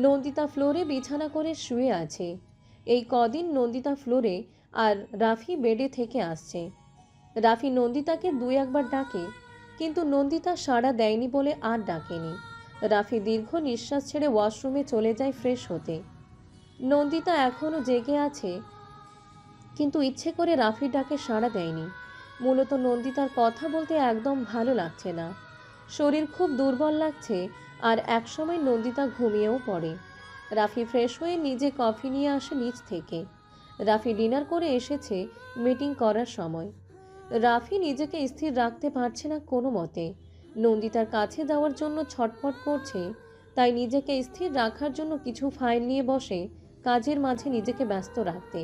নন্দিতা ফ্লোরে বিছানা করে শুয়ে আছে। এই কদিন নন্দিতা ফ্লোরে আর রাফি বেডে থেকে আসছে। রাফি নন্দিতাকে দুই একবার ডাকে, কিন্তু নন্দিতা সাড়া দেয়নি বলে আর ডাকেনি। রাফি দীর্ঘ নিঃশ্বাস ছেড়ে ওয়াশরুমে চলে যায় ফ্রেশ হতে। নন্দিতা এখনও জেগে আছে, কিন্তু ইচ্ছে করে রাফির ডাকে সাড়া দেয়নি। মূলত নন্দিতার কথা বলতে একদম ভালো লাগছে না, শরীর খুব দুর্বল লাগছে। আর একসময় নন্দিতা ঘুমিয়েও পড়ে। রাফি ফ্রেশ হয়ে নিজে কফি নিয়ে আসে নিচ থেকে। রাফি ডিনার করে এসেছে মিটিং করার সময়। রাফি নিজেকে স্থির রাখতে পারছে না কোনো মতে। নন্দিতার কাছে যাওয়ার জন্য ছটফট করছে, তাই নিজেকে স্থির রাখার জন্য কিছু ফাইল নিয়ে বসে কাজের মাঝে নিজেকে ব্যস্ত রাখতে।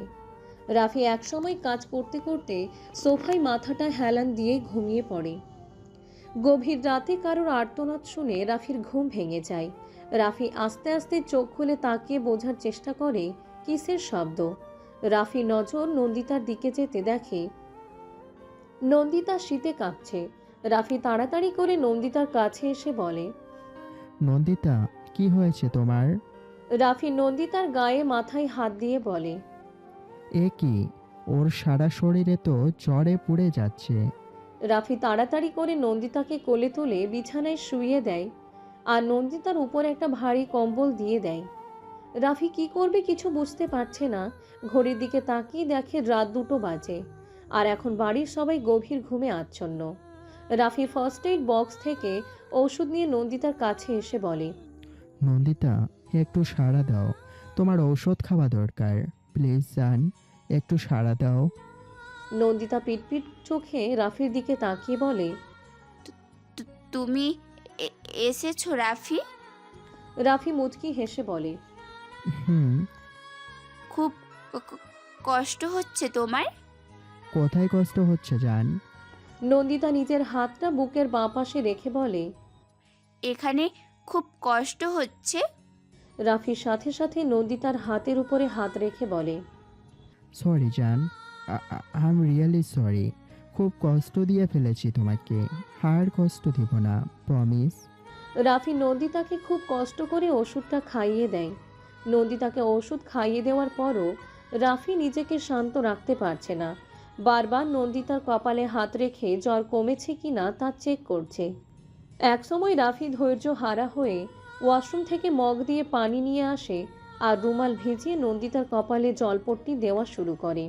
রাফি একসময় কাজ করতে করতে সোফায় মাথাটা হেলান দিয়ে ঘুমিয়ে পড়ে। গভীর রাতে কারোর আর্তনাদ শুনে রাফির ঘুম ভেঙে যায়। রাফি আস্তে আস্তে চোখ খুলে তাকিয়ে বোঝার চেষ্টা করে কিসের শব্দ। রাফি নজর নন্দিতার দিকে যেতে দেখে নন্দিতা শীতে কাঁপছে। রাফি তাড়াতাড়ি করে নন্দিতার কাছে এসে বলে,
নন্দিতা, কি হয়েছে তোমার?
রাফি নন্দিতার গায়ে মাথায় হাত দিয়ে বলে,
এ কি, ওর সারা শরীরে তো জ্বরে পুড়ে যাচ্ছে।
রাফি তাড়াতাড়ি করে নন্দিতাকে কোলে তুলে বিছানায় শুইয়ে দেয় আর নন্দিতার উপর একটা ভারী কম্বল দিয়ে দেয়। রাফি কি করবে কিছু বুঝতে পারছে না। ঘড়ির দিকে তাকিয়ে দেখে রাত 2টো বাজে আর এখন বাড়ির সবাই গভীর ঘুমে আচ্ছন্ন। রাফি ফার্স্ট এইড বক্স থেকে ওষুধ নিয়ে নন্দিতার কাছে এসে বলে,
নন্দিতা, একটু সাড়া দাও, তোমার ঔষধ খাওয়া দরকার। প্লিজ জান, একটু সাড়া দাও।
নন্দিতা পিটপিট চোখে রাফির দিকে তাকিয়ে বলে,
তুমি এসেছো রাফি?
রাফি মুচকি হেসে বলে,
হুম।
খুব কষ্ট হচ্ছে তোমার?
কোথায় কষ্ট হচ্ছে জান?
নন্দিতা নিজের হাতটা বুকের বাঁ পাশে রেখে বলে,
এখানে খুব কষ্ট হচ্ছে।
রাফির সাথে সাথে নন্দিতার হাতের উপরে হাত রেখে বলে,
সরি জান, আই এম রিয়েলি সরি। খুব কষ্ট দিয়ে ফেলেছি তোমাকে। আর কষ্ট দিব না, প্রমিস।
রাফি নন্দিতাকে খুব কষ্ট করে ওষুধটা খাইয়ে দেয়। নন্দিতাকে ওষুধ খাইয়ে দেওয়ার পরও রাফি নিজেকে শান্ত রাখতে পারছে না। বারবার নন্দিতার কপালে হাত রেখে জ্বর কমেছে কিনা তা চেক করছে। একসময় রাফি ধৈর্য হারা হয়ে ওয়াশরুম থেকে মগ দিয়ে পানি নিয়ে আসে আর রুমাল ভিজিয়ে নন্দিতার কপালে জলপট্টি দেওয়া শুরু করে।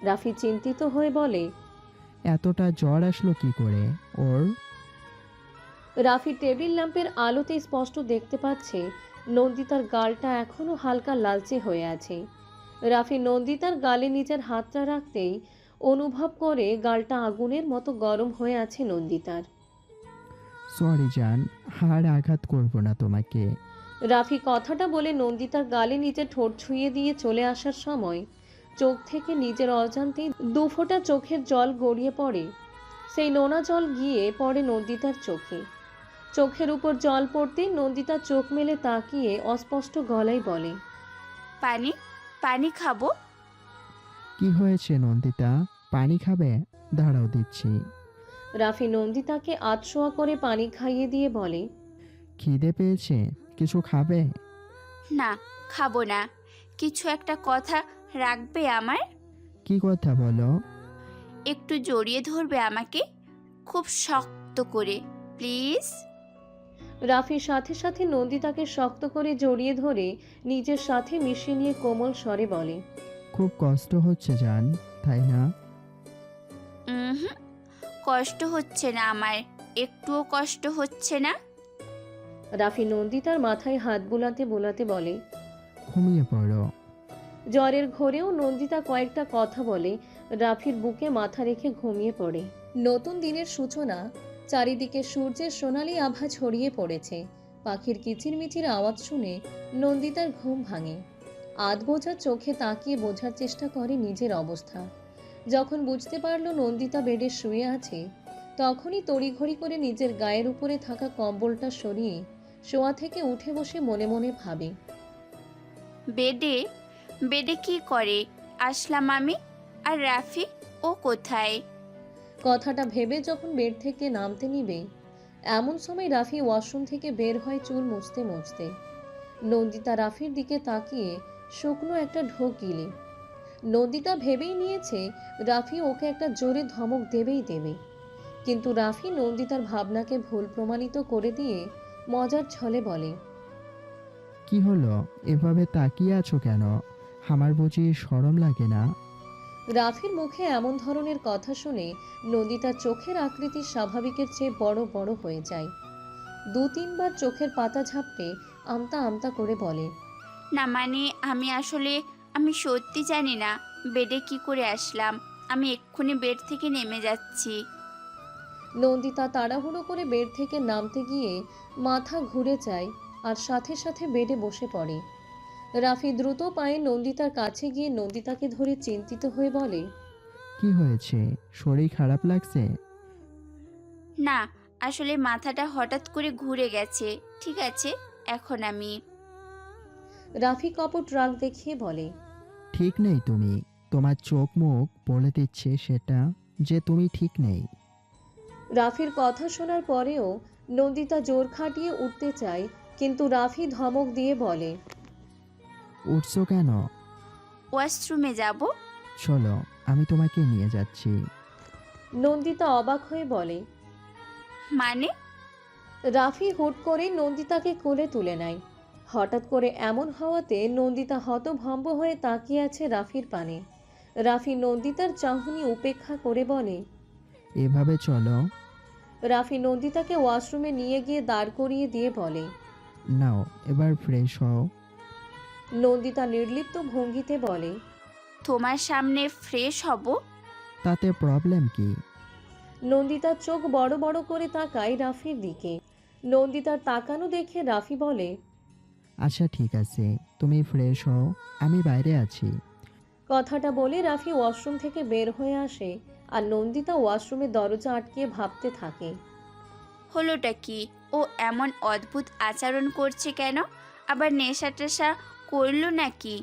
রাফি চিন্তিত হয়ে বলে,
এতটা জ্বর আসলো কি করে ওর?
রাফি টেবিল ল্যাম্পের আলোতে স্পষ্ট দেখতে পাচ্ছে নন্দিতার গালটা এখনো হালকা লালচে হয়ে আছে। রাফি নন্দিতার গালে নিজের হাতটা রাখতেই অনুভব করে গালটা আগুনের মতো গরম হয়ে আছে নন্দিতার।
সরি জান, আর আঘাত করব না তোমাকে।
রাফি কথাটা বলে নন্দিতার গালে নিজের ঠোঁট ছুঁয়ে দিয়ে চলে আসার সময় চোখ থেকে নিজের অজান্তেই 2 ফোঁটা চোখের জল গড়িয়ে পড়ে। সেই নোনা জল গিয়ে পড়ে নন্দিতার চোখে। চোখের উপর জল পড়তে নন্দিতা চোখ মেলে তাকিয়ে অস্পষ্ট গলায় বলে,
পানি পানি খাবো?
কি হয়েছে নন্দিতা, পানি খাবে? দাঁড়াও দিচ্ছি।
রাফি নন্দিতাকে আধশোয়া করে পানি খাইয়ে দিয়ে বলে,
খিদে পেয়েছে, কিছু খাবে?
না, খাবো না। কিছু একটা কথা রাখবে আমার?
কি কথা বলো?
একটু জড়িয়ে ধরবে আমাকে খুব শক্ত করে, প্লিজ?
রাফির সাথে সাথে নন্দিতাকে শক্ত করে জড়িয়ে ধরে নিজের সাথে মিশিয়ে নিয়ে কোমল স্বরে বলে,
খুব কষ্ট হচ্ছে জান, তাই না?
হুম, কষ্ট হচ্ছে না আমার, একটুও কষ্ট হচ্ছে না।
রাফি নন্দিতার মাথায় হাত বোলাতে বোলাতে বলে,
ঘুমিয়ে পড়ো।
জ্বরের ঘোরেও নন্দিতা কয়েকটা কথা বলে রাফির বুকে মাথা রেখে ঘুমিয়ে পড়ে। নতুন দিনের সূচনা। চারিদিকে সূর্যের সোনালি আভা ছড়িয়ে পড়েছে। পাখির কিচিরমিচির আওয়াজ শুনে নন্দিতার ঘুম ভাঙে। আধ বোঝা চোখে তাকিয়ে বোঝার চেষ্টা করে নিজের অবস্থা। যখন বুঝতে পারল নন্দিতা বেডে শুয়ে আছে, তখনই তড়িঘড়ি করে নিজের গায়ের উপরে থাকা কম্বলটা সরিয়ে শোয়া থেকে উঠে বসে মনে মনে ভাবে,
বেডে বেডে কি করে আসলাম আমি? আর রাফি, ও কোথায়?
কথাটা ভেবে যখন বেড থেকে নামতে নিবে এমন সময় রাফি ওয়াশরুম থেকে বের হয় চুল মুছতে মুছতে। নন্দিতা রাফির দিকে তাকিয়ে শুকনো একটা ঢোক গিলে। নন্দিতা ভেবেই নিয়েছে রাফি ওকে একটা জোরে ধমক দেবেই দেবে, কিন্তু রাফি নন্দিতার ভাবনাকে ভুল প্রমাণিত করে দিয়ে মজার ছলে বলে,
কি হলো, এভাবে তাকিয়ে আছো কেন? আমার বুঝি শরম লাগে না?
রাফির মুখে এমন ধরনের কথা শুনে নন্দিতার চোখের আকৃতি স্বাভাবিকের চেয়ে বড় বড় হয়ে যায়। 2-3 বার চোখের পাতা ঝাপটে আমতা আমতা করে বলে,
না মানে আমি সত্যি জানি না বেডে কি করে আসলাম। আমি এক্ষুনি বেড থেকে নেমে যাচ্ছি।
নন্দিতা তাড়াহুড়ো করে বেড থেকে নামতে গিয়ে মাথা ঘুরে যায় আর সাথে সাথে বেডে বসে পড়ে। রাফি দ্রুত পায়ে নন্দিতার কাছে গিয়ে নন্দিতাকে ধরে চিন্তিত হয়ে বলে,
কি হয়েছে, শরীর খারাপ লাগছে?
না আসলে মাথাটা হঠাৎ করে ঘুরে গেছে। ঠিক আছে, এখন আমি।
রাফি কপট রাগ দেখিয়ে বলে,
ঠিক নেই তুমি, তোমার চোখ মুখ বলে দিচ্ছে সেটা যে তুমি ঠিক নেই।
রাফির কথা শোনার পরেও নন্দিতা জোর খাটিয়ে উঠতে চায়, কিন্তু রাফি ধমক দিয়ে বলে,
উঠছো কেন?
ওয়াশরুমে যাব।
চলো, আমি তোমাকে নিয়ে যাচ্ছি।
নন্দিতা অবাক হয়ে বলে।
মানে?
রাফি হুট করে নন্দিতাকে কোলে তুলে নেয়। হঠাৎ করে এমন হওয়াতে নন্দিতা হতভম্ব হয়ে তাকিয়ে আছে রাফির পানে। রাফি নন্দিতার চাহনি উপেক্ষা করে বলে,
এভাবে চলো।
রাফি নন্দিতাকে ওয়াশরুমে নিয়ে গিয়ে দাঁড় করিয়ে দিয়ে বলে,
নাও এবার ফ্রেশ হও।
নন্দিতা নির্লিপ্ত ভঙ্গিতে বলে,
তোমার সামনে ফ্রেশ হব?
তাতে প্রবলেম কি?
নন্দিতার চোখ বড় বড় করে তাকায় রাফির দিকে। নন্দিতার তাকানো দেখে রাফি বলে,
আচ্ছা ঠিক আছে, তুমি ফ্রেশ হও, আমি বাইরে আছি।
কথাটা বলে রাফি ওয়াশরুম থেকে বের হয়ে আসে আর নন্দিতা ওয়াশরুমের দরজা আটকিয়ে ভাবতে থাকে।
হলোটা কি? ও এমন অদ্ভুত আচরণ করছে কেন? আবার নেশা টেশা করলো নাকি?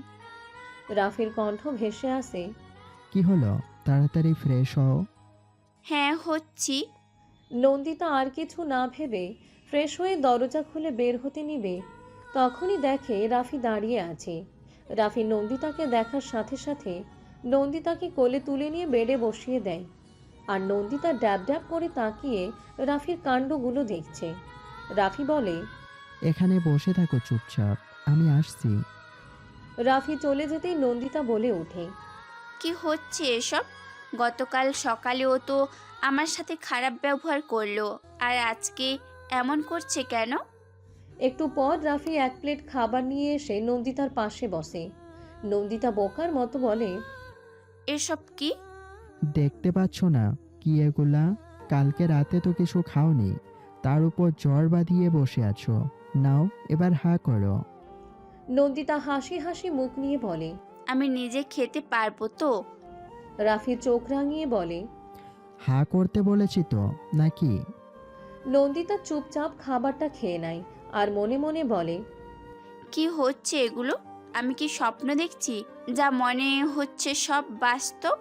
রাফির কণ্ঠ ভেসে আসে,
কি হলো, তাড়াতাড়ি ফ্রেশ হও।
হ্যাঁ হচ্ছি।
নন্দিতা আর কিছু না ভেবে ফ্রেশ হয়ে দরজা খুলে বের হতে নিবে, তখনই দেখে রাফি দাঁড়িয়ে আছে। রাফি নন্দিতাকে দেখার সাথে সাথে নন্দিতাকে কোলে তুলে নিয়ে বেডে বসিয়ে দেয়, আর নন্দিতা ড্যাব ড্যাব করে তাকিয়ে রাফির কাণ্ডগুলো দেখছে। রাফি বলে,
এখানে বসে থাকো চুপচাপ, আমি আসছি।
রাফি চলে যেতেই নন্দিতা বলে ওঠে,
কি হচ্ছে এসব? গতকাল সকালেও তো আমার সাথে খারাপ ব্যবহার করলো, আর আজকে এমন করছে কেন?
একটু পর রাফি এক প্লেট খাবার নিয়ে এসে নন্দিতার পাশে বসে। নন্দিতা বোকার মতো বলে,
এসব কি?
দেখতে পাচ্ছ না কি এগুলা? কালকে রাতে তো কিছু খাওনি, তার উপর জ্বর বাঁধিয়ে বসে আছো। নাও এবার হা করো।
নন্দিতা হাসি হাসি মুখ নিয়ে বলে,
আমি নিজে খেতে পারবো তো?
রাফি চোখ রাঙিয়ে বলে,
হা করতে বলেছি তো নাকি?
নন্দিতা চুপচাপ খাবারটা খেয়ে নেয় আর মনে মনে বলে,
কি হচ্ছে এগুলো? আমি কি স্বপ্ন দেখছি? যা মনে হচ্ছে সব বাস্তব।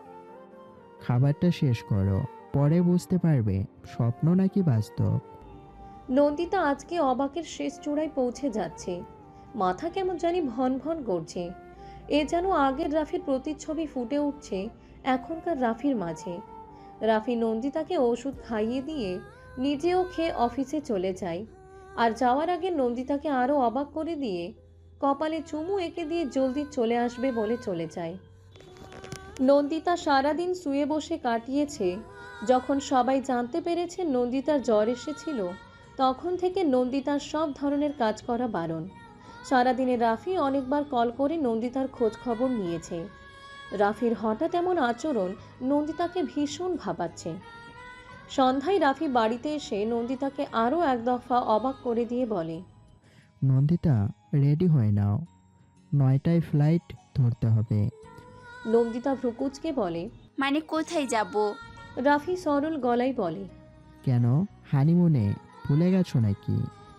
খাবারটা শেষ করো, পরে বুঝতে পারবে স্বপ্ন নাকি বাস্তব।
নন্দিতা আজকে অবাকের শেষ চূড়ায় পৌঁছে যাচ্ছে। মাথা কেমন জানি ভন ভন করছে। এ যেন আগের রাফির প্রতিচ্ছবি ফুটে উঠছে এখনকার রাফির মাঝে। রাফি নন্দিতাকে ওষুধ খাইয়ে দিয়ে নিজেও খেয়ে অফিসে চলে যায়, আর যাওয়ার আগে নন্দিতাকে আরও অবাক করে দিয়ে কপালে চুমু এঁকে দিয়ে জলদি চলে আসবে বলে চলে যায়। নন্দিতা সারাদিন শুয়ে বসে কাটিয়েছে। যখন সবাই জানতে পেরেছে নন্দিতার জ্বর এসেছিল, তখন থেকে নন্দিতার সব ধরনের কাজ করা বারণ। সারাদিনে রাফি অনেকবার কল করে নন্দিতার খোঁজ খবর নিয়েছে। রাফির হঠাৎ এমন আচরণ নন্দিতাকে ভীষণ ভাবাচ্ছে। সন্ধ্যায় রাফি বাড়িতে এসে নন্দিতাকে আরও এক দফা অবাক করে দিয়ে বলে,
নন্দিতা রেডি হয়ে নাও, 9টায় ফ্লাইট ধরতে হবে।
নন্দিতা ভ্রুকুচকে বলে,
মানে কোথায় যাব?
রাফি সরল গলায় বলে,
কেন, হানিমুনে ভুলে গেছো নাকি?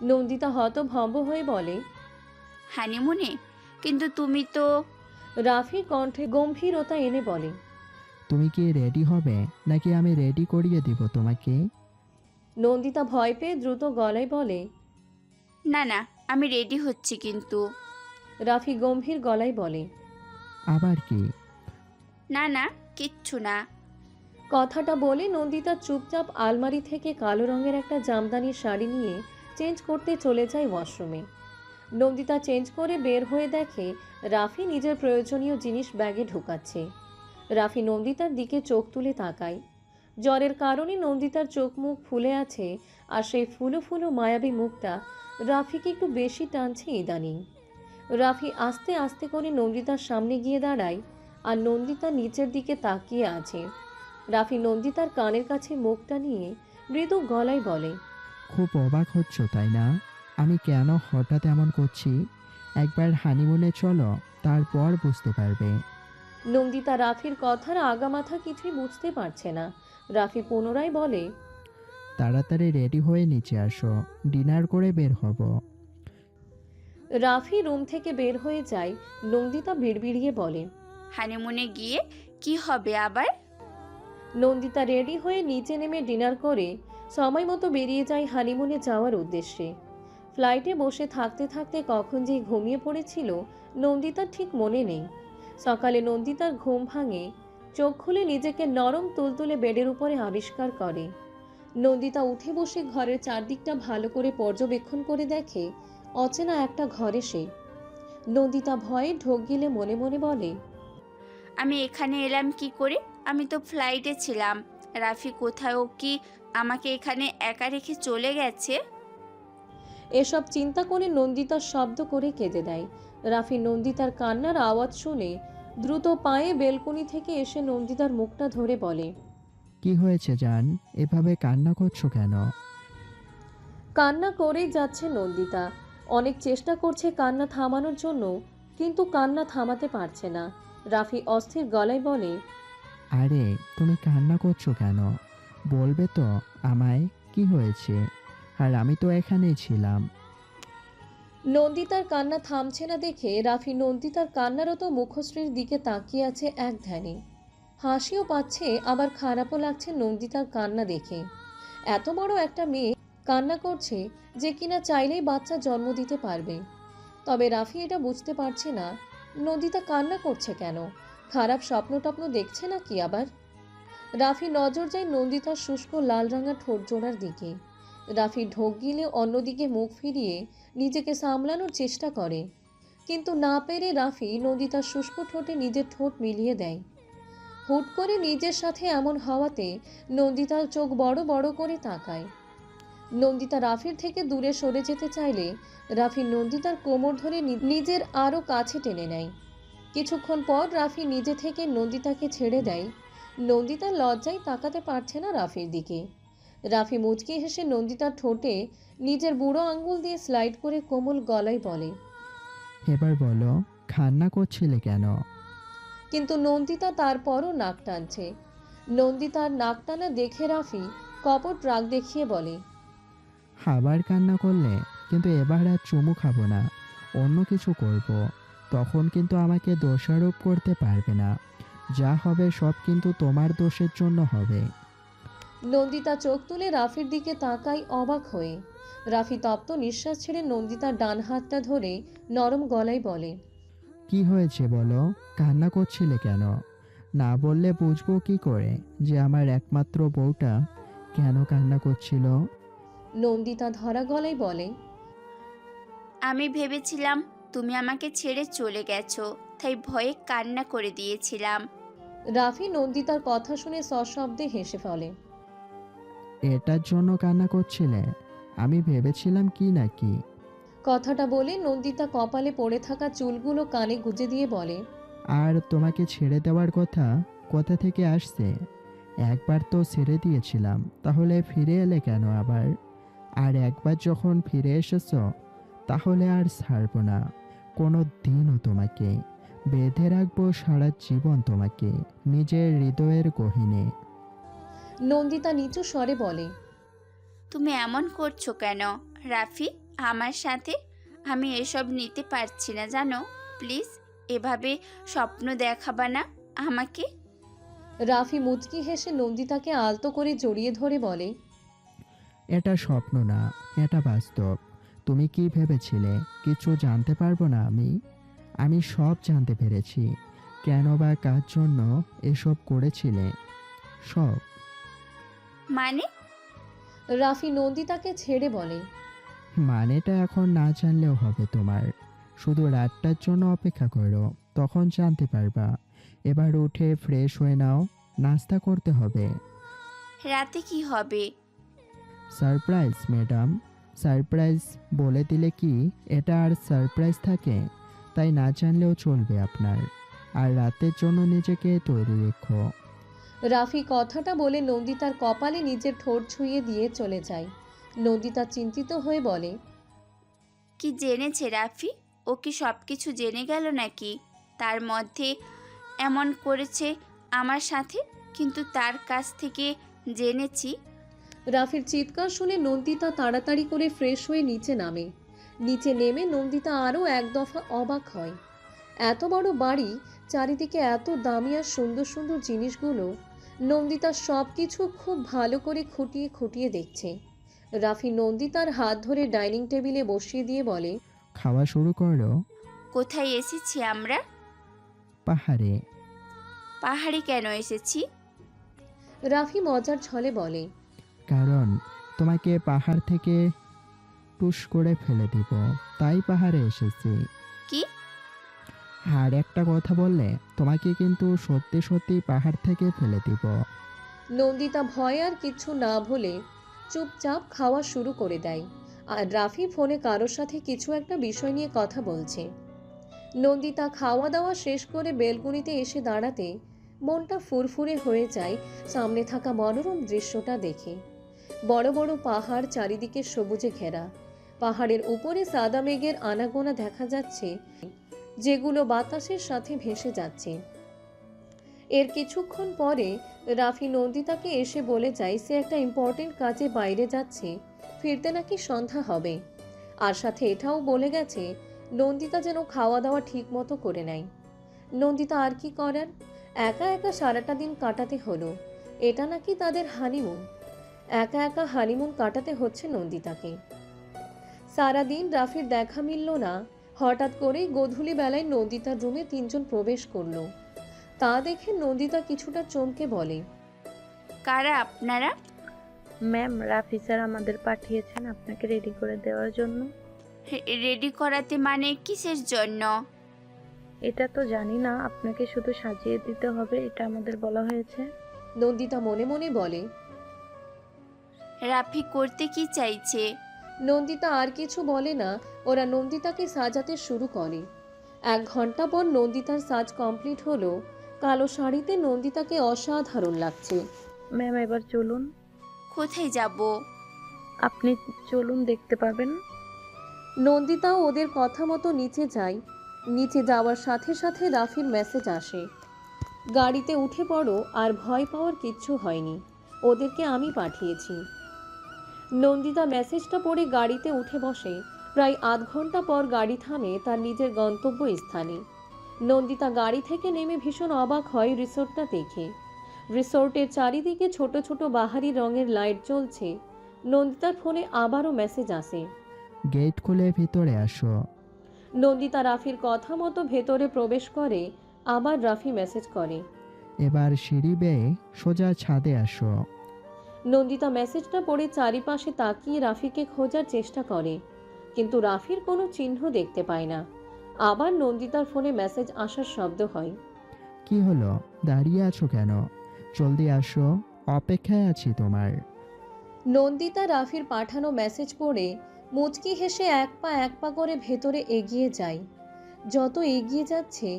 নন্দিতা হতভম্ব হয়ে বলে,
হানিমুনে? কিন্তু তুমি তো।
রাফি কণ্ঠে গম্ভীরতা এনে বলে,
তুমি কি রেডি হবে নাকি আমি রেডি করিয়ে দিব তোমাকে?
নন্দিতা ভয় পেয়ে দ্রুত গলায় বলে।
না না, আমি রেডি হচ্ছি কিন্তু।
রাফি গম্ভীর গলায় বলে।
আবার কি?
না না, কিচ্ছু না।
কথাটা বলে নন্দিতা চুপচাপ আলমারি থেকে কালো রঙের একটা জামদানি শাড়ি নিয়ে চেঞ্জ করতে চলে যায় ওয়াশরুমে। নন্দিতা চেঞ্জ করে বের হয়ে দেখে রাফি নিজের প্রয়োজনীয় জিনিস ব্যাগে ঢুকাচ্ছে। রাফি নন্দিতার দিকে চোখ তুলে তাকায়। জ্বরের কারণে নন্দিতার চোখ মুখ ফুলে আছে, আর সেই ফুলো ফুলো মায়াবী মুখটা রাফিকে একটু বেশি টানছে ইদানিং। রাফি আস্তে আস্তে করে নন্দিতার সামনে গিয়ে দাঁড়ায়, আর নন্দিতা নিচের দিকে তাকিয়ে আছে। রাফি নন্দিতার কানের কাছে মুখটা নিয়ে মৃদু গলায় বলে।
খুব অবাক হচ্ছ তাই না? আমি কেন হঠাৎ এমন করছি? একবার হানিমুনে চলো, তারপর বুঝতে পারবে।
নন্দিতা রাফির কথার আগামাথা কিছুই বুঝতে পারছে না। রাফি পুনরায় বলে।
তাড়াতাড়ি রেডি হয়ে নিচে আসো, ডিনার করে বের হব।
রাফি রুম থেকে বের হয়ে যায়। নন্দিতা বিড়বিড়িয়ে বলে।
হানিমুনে গিয়ে কি হবে আবার?
নন্দিতা রেডি হয়ে নিচে নেমে ডিনার করে সময় মতো বেরিয়ে যায় হানিমুনে যাওয়ার উদ্দেশ্যে। ফ্লাইটে বসে থাকতে থাকতে কখন যে ঘুমিয়ে পড়েছিল নন্দিতার ঠিক মনে নেই। সকালে নন্দিতার ঘুম ভাঙে। চোখ খুলে নিজেকে নরম তুলতুলে বেডের উপরে আবিষ্কার করে। নন্দিতা উঠে বসে ঘরের চারদিকটা ভালো করে পর্যবেক্ষণ করে দেখে অচেনা একটা ঘরে সে। নন্দিতা ভয়ে ঢোক গিলে মনে মনে বলে।
আমি এখানে এলাম কি করে? আমি তো ফ্লাইটে ছিলাম। রাফি কোথায়? ও কি আমাকে এখানে একা রেখে চলে গেছে?
এসব চিন্তা করে নন্দিতা শব্দ করে কেঁদে দেয়। রাফি নন্দিতার কান্নার আওয়াজ শুনে দ্রুত পায়ে বেলকনি থেকে এসে নন্দিতার মুখটা ধরে বলে।
কি হয়েছে জান, এভাবে কান্না করছো কেন?
কান্না করেই যাচ্ছে নন্দিতা। অনেক চেষ্টা করছে কান্না থামানোর জন্য, কিন্তু কান্না থামাতে পারছে না। রাফি অস্থির গলায় বলে।
আরে তুমি কান্না করছো কেন? বলবে তো আমায় কি হয়েছে? আর আমি তো এখানেই ছিলাম।
নন্দিতার কান্না থামছে না দেখে রাফি নন্দিতার কান্নারত মুখশ্রীর দিকে তাকিয়ে আছে এক ধ্যানে। হাসিও পাচ্ছে, আবার খারাপও লাগছে নন্দিতার কান্না দেখে। এত বড় একটা মেয়ে কান্না করছে যে কিনা চাইলেই বাচ্চা জন্ম দিতে পারবে। তবে রাফি এটা বুঝতে পারছে না নন্দিতা কান্না করছে কেন। খারাপ স্বপ্ন টপ্ন দেখছে না কি আবার? রাফি নজর যায় নন্দিতার শুষ্ক লাল রাঙা ঠোঁট জোড়ার দিকে। রাফি ঢোক গিলে অন্যদিকে মুখ ফিরিয়ে নিজেকে সামলানোর চেষ্টা করে, কিন্তু না পেরে রাফি নন্দিতার শুষ্ক ঠোঁটে নিজের ঠোঁট মিলিয়ে দেয়। হুট করে নিজের সাথে এমন হওয়াতে নন্দিতার চোখ বড় বড় করে তাকায়। নন্দিতা রাফির থেকে দূরে সরে যেতে চাইলে রাফি নন্দিতার কোমর ধরে নিজের আরও কাছে টেনে নেয়। কিছুক্ষণ পর রাফি নিজে থেকে নন্দিতাকে ছেড়ে দেয়। নন্দিতা লজ্জায় তাকাতে পারছে না রাফির দিকে। রাফি মুচকি হেসে নন্দিতার ঠোঁটে নিজের বুড়ো আঙ্গুল দিয়ে স্লাইড করে কোমল গলায় বলে।
এবার বলো, কান্না করছিলে কেন?
কিন্তু নন্দিতা তারপরও নাক টানছে। নন্দিতার নাক টানা দেখে রাফি কপট রাগ দেখিয়ে বলে।
আবার কান্না করলে? কিন্তু এবার আর চুমু খাবো না, অন্য কিছু করব। তখন কিন্তু আমাকে দোষারোপ করতে পারবে না। যা হবে সব কিন্তু তোমার দোষের জন্য হবে।
নন্দিতা চোখ তুলে রাফির দিকে তাকায় অবাক হয়ে। রাফি তপ্ত নিঃশ্বাস ছেড়ে নন্দিতার ডান হাতটা ধরে নরম গলায় বলে।
কি হয়েছে বলো, কান্না করছিলে কেন? না বললে বুঝবো কি করে যে আমার একমাত্র বউটা কেন কান্না করছিল?
নন্দিতা ধরা গলায় বলে।
আমি ভেবেছিলাম তুমি আমাকে ছেড়ে চলে গেছো, তাই ভয়ে কান্না করে দিয়েছিলাম।
রাফি নন্দিতার কথা শুনে সশব্দে হেসে ফেলে।
এটার জন্য কান্না করছিলে? আমি ভেবেছিলাম কি নাকি।
কথাটা বলে নন্দিতা কপালে পড়ে থাকা চুলগুলো কানে গুজে দিয়ে বলে।
আর তোমাকে ছেড়ে দেওয়ার কথা কোথা থেকে আসছে? একবার তো ছেড়ে দিয়েছিলাম, তাহলে ফিরে এলে কেন আবার? আর একবার যখন ফিরে এসেছো তাহলে আর ছাড়বো না কোনো দিনও তোমাকে। বেঁধে রাখবো সারা জীবন তোমাকে নিজের হৃদয়ের গহীনে।
নন্দিতা নিচু স্বরে বলে।
তুমি এমন করছো কেন রাফি আমার সাথে? আমি এসব নিতে পারছি না জানো। প্লিজ এভাবে স্বপ্ন দেখাবা না আমাকে।
রাফি মুচকি হেসে নন্দিতাকে আলতো করে জড়িয়ে ধরে বলে,
এটা স্বপ্ন না, এটা বাস্তব। তুমি কি ভেবেছিলে কিছু জানতে পারবো না? আমি সব জানতে পেরেছি। কেন বা কার জন্য এসব করেছিলে, সব।
মানে?
রাফি নন্দিতাকে ছেড়ে বলে,
মানেটা এখন না জানলেও হবে তোমার। শুধু রাতটার জন্য অপেক্ষা করো, তখন জানতে পারবা। এবার উঠে ফ্রেশ হয়ে নাও, নাস্তা করতে হবে।
রাতে কি হবে?
Surprise madam, surprise. বলে দিলে কি এটা আর সারপ্রাইজ থাকে? তাই না জানলেও চলবে আপনার। আর রাতের জন্য নিজেকে তৈরি রেখো।
রাফি কথাটা বলে নন্দিতার কপালে নিজের ঠোঁট ছুঁয়ে দিয়ে চলে যায়। নন্দিতা চিন্তিত হয়ে বলে,
কি জেনেছে রাফি? ও কি সব কিছু জেনে গেল নাকি? তার মধ্যে এমন করেছে আমার সাথে, কিন্তু তার কাছ থেকে জেনেছি।
রাফির চিৎকার শুনে নন্দিতা তাড়াতাড়ি করে ফ্রেশ হয়ে নিচে নামে। নিচে নেমে নন্দিতা আরও এক দফা অবাক হয়। এত বড় বাড়ি, চারিদিকে এত দামি আর সুন্দর সুন্দর জিনিসগুলো। নন্দিতা সব কিছু খুব ভালো করে খুঁটিয়ে খুঁটিয়ে দেখছে। রাফি নন্দিতার হাত ধরে ডাইনিং টেবিলে বসিয়ে দিয়ে বলে,
খাওয়া শুরু করো।
কোথায় এসেছি আমরা?
পাহাড়ে।
পাহাড়ে কেন এসেছি?
রাফি মজার ছলে বলে,
কারণ তোমাকে পাহাড় থেকে টুস করে ফেলে দিব, তাই পাহাড়ে এসেছি।
কি?
আর একটা কথা বললে তোমাকে কিন্তু সত্যি সত্যি পাহাড় থেকে ফেলে দিব।
নন্দিতা ভয় আর কিছু না বলে চুপচাপ খাওয়া শুরু করে দেয়। আর রাফি ফোনে কারোর সাথে কিছু একটা বিষয় নিয়ে কথা বলছে। নন্দিতা খাওয়া দাওয়া শেষ করে বেলকনিতে এসে দাঁড়াতে মনটা ফুরফুরে হয়ে যায় সামনে থাকা মনোরম দৃশ্যটা দেখে। বড় বড় পাহাড়, চারিদিকে সবুজে ঘেরা। পাহাড়ের উপরে সাদা মেঘের আনাগোনা দেখা যাচ্ছে, যেগুলো বাতাসের সাথে ভেসে যাচ্ছে। এর কিছুক্ষণ পরে রাফি নন্দিতাকে এসে বলে যায় সে একটা ইম্পর্টেন্ট কাজে বাইরে যাচ্ছে, ফিরতে নাকি সন্ধ্যা হবে। আর সাথে এটাও বলে গেছে নন্দিতা যেন খাওয়া দাওয়া ঠিক মতো করে নেয়। নন্দিতা আর কি করার, একা একা সারাটা দিন কাটাতে হলো। এটা নাকি তাদের হানিমুন। একা একা হানিমুন কাটাতে হচ্ছে নন্দিতাকে। সারাদিন রাফির দেখা মিলল না। হঠাৎ করেই গোধূলি বেলায় নন্দিতার রুমে 3 জন প্রবেশ করলো। তা দেখে নন্দিতা কিছুটা চমকে বলে,
কারা আপনারা?
ম্যাম, রাফি স্যার আমাদের পাঠিয়েছেন আপনাকে রেডি করে দেওয়ার জন্য।
রেডি করাতে মানে কিসের জন্য?
এটা তো জানি না, আপনাকে শুধু সাজিয়ে দিতে হবে, এটা আমাদের বলা হয়েছে।
নন্দিতা মনে মনে বলে।
রাফি করতে কি চাইছে?
নন্দিতা আর কিছু বলে না। ওরা নন্দিতাকে সাজাতে শুরু করে। 1 ঘন্টা পর নন্দিতার সাজ কমপ্লিট হলো। কালো শাড়িতে নন্দিতাকে অসাধারণ লাগছে।
ম্যাম, এবার চলুন।
কোথায় যাব?
আপনি চলুন, দেখতে পাবেন।
নন্দিতাও ওদের কথা মতো নিচে যায়। নিচে যাওয়ার সাথে সাথে রাফির মেসেজ আসে, গাড়িতে উঠে পড়ো, আর ভয় পাওয়ার কিচ্ছু হয়নি, ওদেরকে আমি পাঠিয়েছি। নন্দিতা মেসেজটা পড়ে গাড়িতে উঠে বসে। প্রায় আধ ঘন্টা পর গাড়ি থামে তার নিজের গন্তব্য স্থানে। নন্দিতা গাড়ি থেকে নেমে ভীষণ অবাক হয় রিসোর্টটা দেখে। রিসোর্টের চারিদিকে ছোট ছোট বাহারি রঙের লাইট জ্বলছে। নন্দিতার ফোনে আবারও মেসেজ আসে,
গেট খুলে ভিতরে আসো।
নন্দিতা রাফির কথা মতো ভেতরে প্রবেশ করে। আবার রাফি মেসেজ করে,
এবার সিঁড়ি বেয়ে সোজা ছাদে আসো।
নন্দিতা মেসেজটা পড়ে চারিপাশে তাকিয়ে রাফিকে খোঁজার চেষ্টা করে, কিন্তু রাফির কোনো চিহ্ন দেখতে পায় না। আবার নন্দিতার ফোনে মেসেজ আসার শব্দ হয়,
কি হলো, দাঁড়িয়ে আছো কেন? জলদি আসো, অপেক্ষায় আছি তোমার।
নন্দিতা রাফির পাঠানো মেসেজ পড়ে মুচকি হেসে এক পা করে ভেতরে এগিয়ে যায়। যত এগিয়ে যাচ্ছে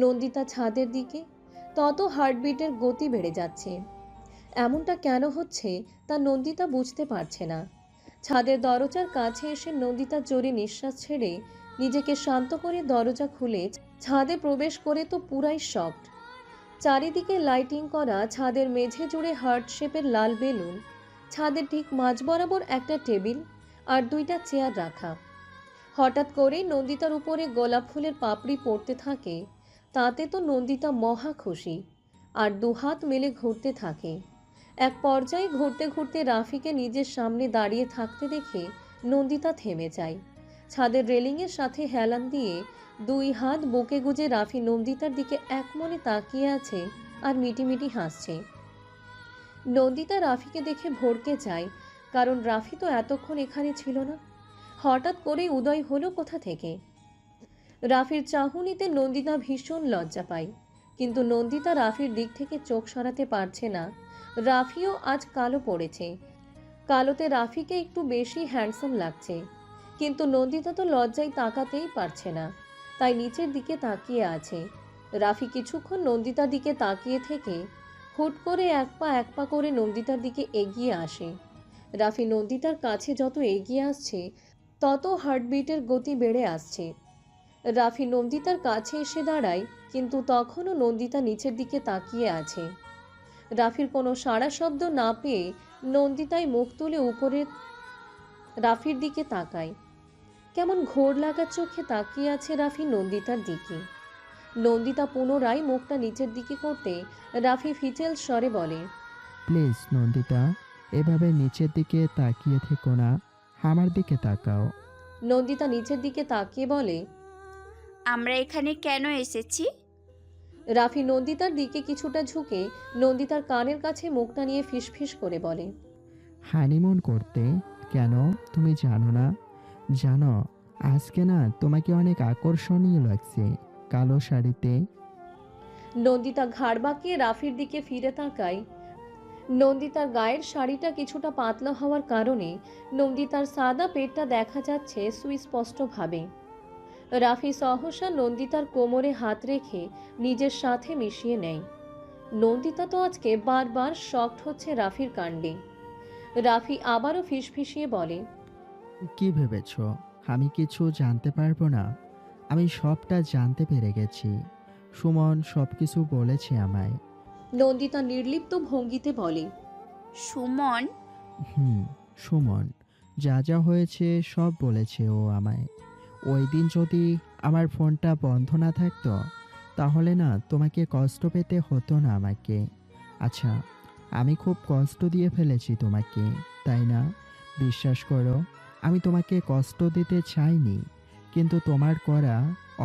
নন্দিতা ছাদের দিকে, তত হার্টবিটের গতি বেড়ে যাচ্ছে। এমনটা কেন হচ্ছে তা নন্দিতা বুঝতে পারছে না। ছাদের দরজার কাছে এসে নন্দিতা জোরে নিঃশ্বাস ছেড়ে নিজেকে শান্ত করে দরজা খুলে ছাদে প্রবেশ করে তো পুরাই শকড। চারিদিকে লাইটিং করা, ছাদের মেঝে জুড়ে হার্ট শেপের লাল বেলুন, ছাদের ঠিক মাঝ বরাবর একটা টেবিল আর 2টা চেয়ার রাখা। হঠাৎ করেই নন্দিতার উপরে গোলাপ ফুলের পাপড়ি পড়তে থাকে। তাতে তো নন্দিতা মহা খুশি। আর দুহাত মেলে ঘুরতে থাকে। এক পর্যায়ে ঘুরতে ঘুরতে রাফিকে নিজের সামনে দাঁড়িয়ে থাকতে দেখে নন্দিতা থেমে যায়। ছাদের রেলিংয়ের সাথে হেলান দিয়ে দুই হাত বুকে গুজে রাফি নন্দিতার দিকে একমনে তাকিয়ে আছে আর মিটিমিটি হাসছে। নন্দিতা রাফিকে দেখে ভড়কে যায়, কারণ রাফি তো এতক্ষণ এখানে ছিল না। হঠাৎ করে উদয় হলো কোথা থেকে। রাফির চাহনিতে নন্দিতা ভীষণ লজ্জা পায়, কিন্তু নন্দিতা রাফির দিক থেকে চোখ সরাতে পারছে না। রাফিও আজ কালো পড়েছে, কালোতে রাফিকে একটু বেশি হ্যান্ডসাম লাগছে, কিন্তু নন্দিতা তো লজ্জায় তাকাতেই পারছে না, তাই নিচের দিকে তাকিয়ে আছে। রাফি কিছুক্ষণ নন্দিতার দিকে তাকিয়ে থেকে হুট করে এক পা করে নন্দিতার দিকে এগিয়ে আসে। রাফি নন্দিতার কাছে যত এগিয়ে আসছে তত হার্টবিটের গতি বেড়ে আসছে। রাফি নন্দিতার কাছে এসে দাঁড়ায়, কিন্তু তখনও নন্দিতা নিচের দিকে তাকিয়ে আছে। রাফির কোনো সাড়া শব্দ না পেয়ে নন্দিতাই মুখ তুলে উপরে রাফির দিকে তাকায়। কেমন ঘোর লাগা চোখে তাকিয়ে আছে রাফি নন্দিতার দিকে। নন্দিতা পুনরায় মুখটা নিচের দিকে করতে রাফি ফিচেল স্বরে বলে,
প্লিজ নন্দিতা, এভাবে নিচের দিকে তাকিয়ে থেকো না, আমার দিকে তাকাও।
নন্দিতা নিচের দিকে তাকিয়ে বলে,
আমরা এখানে কেন এসেছি?
রাফি নন্দিতার দিকে কিছুটা ঝুঁকে নন্দিতার কানের কাছে মুখটা নিয়ে ফিসফিস করে বলে,
হানিমুন করতে। কেন তুমি জানো না? জানো, আজকে না তোমাকে অনেক আকর্ষণীয় লাগছে কালো শাড়িতে।
নন্দিতা ঘাড় বাঁকিয়ে রাফির দিকে ফিরে তাকায়। নন্দিতার গায়ের শাড়িটা কিছুটা পাতলা হওয়ার কারণে নন্দিতার সাদা পেটটা দেখা যাচ্ছে সুস্পষ্টভাবে। রাফি সহসা নন্দিতার কোমরে হাত রেখে নিজের সাথে মিশিয়ে নেয়। নন্দিতা তো আজকে বারবার শকড হচ্ছে রাফির কাণ্ডে। রাফি আবারও ফিসফিসিয়ে বলে,
কি ভেবেছ আমি কিছু জানতে পারবো না? আমি সবটা জানতে পেরে গেছি। সুমন সব কিছু বলেছে আমায়।
নন্দিতা নির্লিপ্ত ভঙ্গিতে বলে,
সুমন?
সুমন যা যা হয়েছে সব বলেছে ও আমায়। ওই দিন যদি আমার ফোনটা বন্ধ না থাকতো তাহলে না তোমাকে কষ্ট পেতে হতো না আমাকে। আচ্ছা, আমি খুব কষ্ট দিয়ে ফেলেছি তোমাকে, তাই না? বিশ্বাস করো, আমি তোমাকে কষ্ট দিতে চাইনি, কিন্তু তোমার করা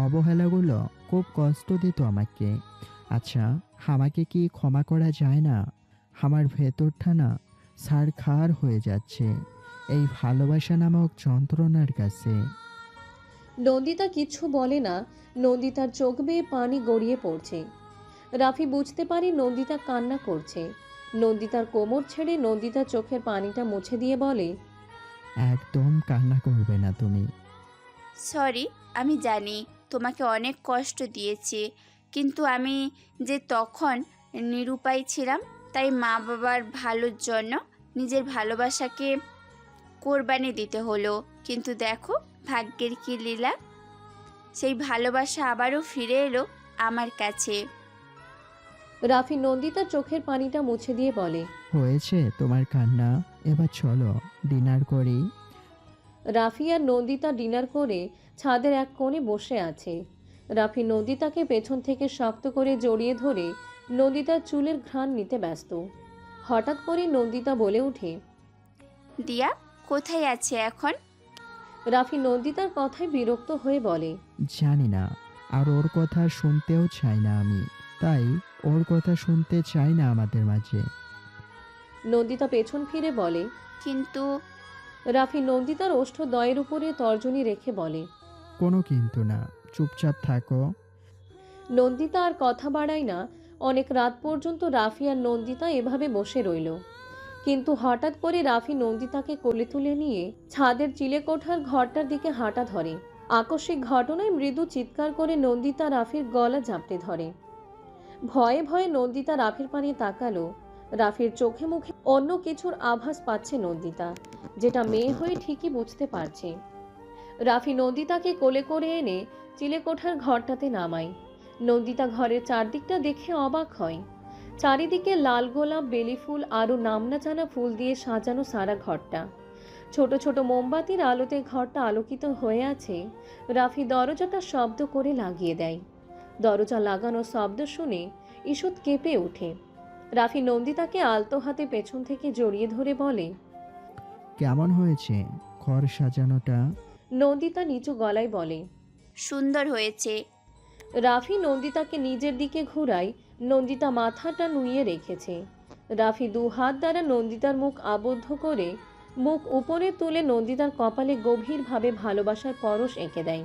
অবহেলাগুলো খুব কষ্ট দিত আমাকে। আচ্ছা, আমাকে কি ক্ষমা করা যায় না? আমার ভেতরটা না ছারখার হয়ে যাচ্ছে এই ভালোবাসা নামক যন্ত্রণার কাছে।
নন্দিতা কিছু বলে না। নন্দিতার চোখ বেয়ে পানি গড়িয়ে পড়ছে। রাফি বুঝতে পারে নন্দিতা কান্না করছে। নন্দিতার কোমর ছেড়ে নন্দিতার চোখের পানিটা মুছে দিয়ে বলে,
একদম কান্না করবে না তুমি।
সরি, আমি জানি তোমাকে অনেক কষ্ট দিয়েছি, কিন্তু আমি যে তখন নিরুপায় ছিলাম, তাই মা বাবার ভালোর জন্য নিজের ভালোবাসাকে কোরবানি দিতে হলো। কিন্তু দেখো ভাগ্যের কি লীলা, সেই ভালোবাসা আবারও ফিরে এলো আমার কাছে।
রাফি নন্দিতার চোখের পানিটা মুছে দিয়ে বলে,
হয়েছে তোমার কান্না, এবার চলো ডিনার করি।
রাফি আর নন্দিতা ডিনার করে ছাদের এক কোণে বসে আছে। রাফি নন্দিতাকে পেছন থেকে শক্ত করে জড়িয়ে ধরে নন্দিতার চুলের ঘ্রাণ নিতে ব্যস্ত। হঠাৎ করে নন্দিতা বলে ওঠে,
দিয়া কোথায় আছে এখন?
রাফি নন্দিতার কথায় বিরক্ত হয়ে বলে,
জানি না, আর ওর কথা শুনতেও চাই না আমি, তাই ওর কথা শুনতে চাই না আমাদের মাঝে।
নন্দিতা পেছন ফিরে বলে,
কিন্তু
রাফি নন্দিতার ওষ্ঠদ্বয়ের উপরে তর্জনী রেখে বলে,
কোনো কিন্তু না, চুপচাপ থাকো।
নন্দিতা আর কথা বাড়ায় না। অনেক রাত পর্যন্ত রাফি আর নন্দিতা এভাবে বসে রইল। কিন্তু হঠাৎ করে রাফি নন্দিতাকে কোলে তুলে নিয়ে ছাদের চিলেকোঠার ঘরটার দিকে হাঁটা ধরে। আকস্মিক ঘটনায় মৃদু চিৎকার করে নন্দিতা রাফির গলা ঝাপটে ধরে। ভয়ে ভয়ে নন্দিতা রাফির পানে তাকালো। রাফির চোখে মুখে অন্য কিছুর আভাস পাচ্ছে নন্দিতা, যেটা মেয়ে হয়ে ঠিকই বুঝতে পারছে। রাফি নন্দিতাকে কোলে করে এনে চিলেকোঠার ঘরটাতে নামায়। নন্দিতা ঘরের চারদিকটা দেখে অবাক হয়। চারিদিকে লাল গোলাপ, বেলি ফুল আরও নামনা জানা ফুল দিয়ে সাজানো সারা ঘরটা। ছোট ছোট মোমবাতির আলোতে ঘরটা আলোকিত হয়ে আছে। রাফি দরজাটা শব্দ করে লাগিয়ে দেয়। দরজা লাগানো শব্দ শুনে ঈষৎ কেঁপে ওঠে। রাফি নন্দিতাকে আলতো হাতে পেছন থেকে জড়িয়ে ধরে বলে,
কেমন হয়েছে ঘর সাজানোটা?
নন্দিতা নিচু গলায় বলে।
সুন্দর হয়েছে।
রাফি নন্দিতাকে নিজের দিকে ঘুরায়। নন্দিতা মাথাটা নুইয়ে রেখেছে। রাফি দু হাত দ্বারা নন্দিতার মুখ আবদ্ধ করে মুখ উপরে তুলে নন্দিতার কপালে গভীরভাবে ভালোবাসার পরশ এঁকে দেয়।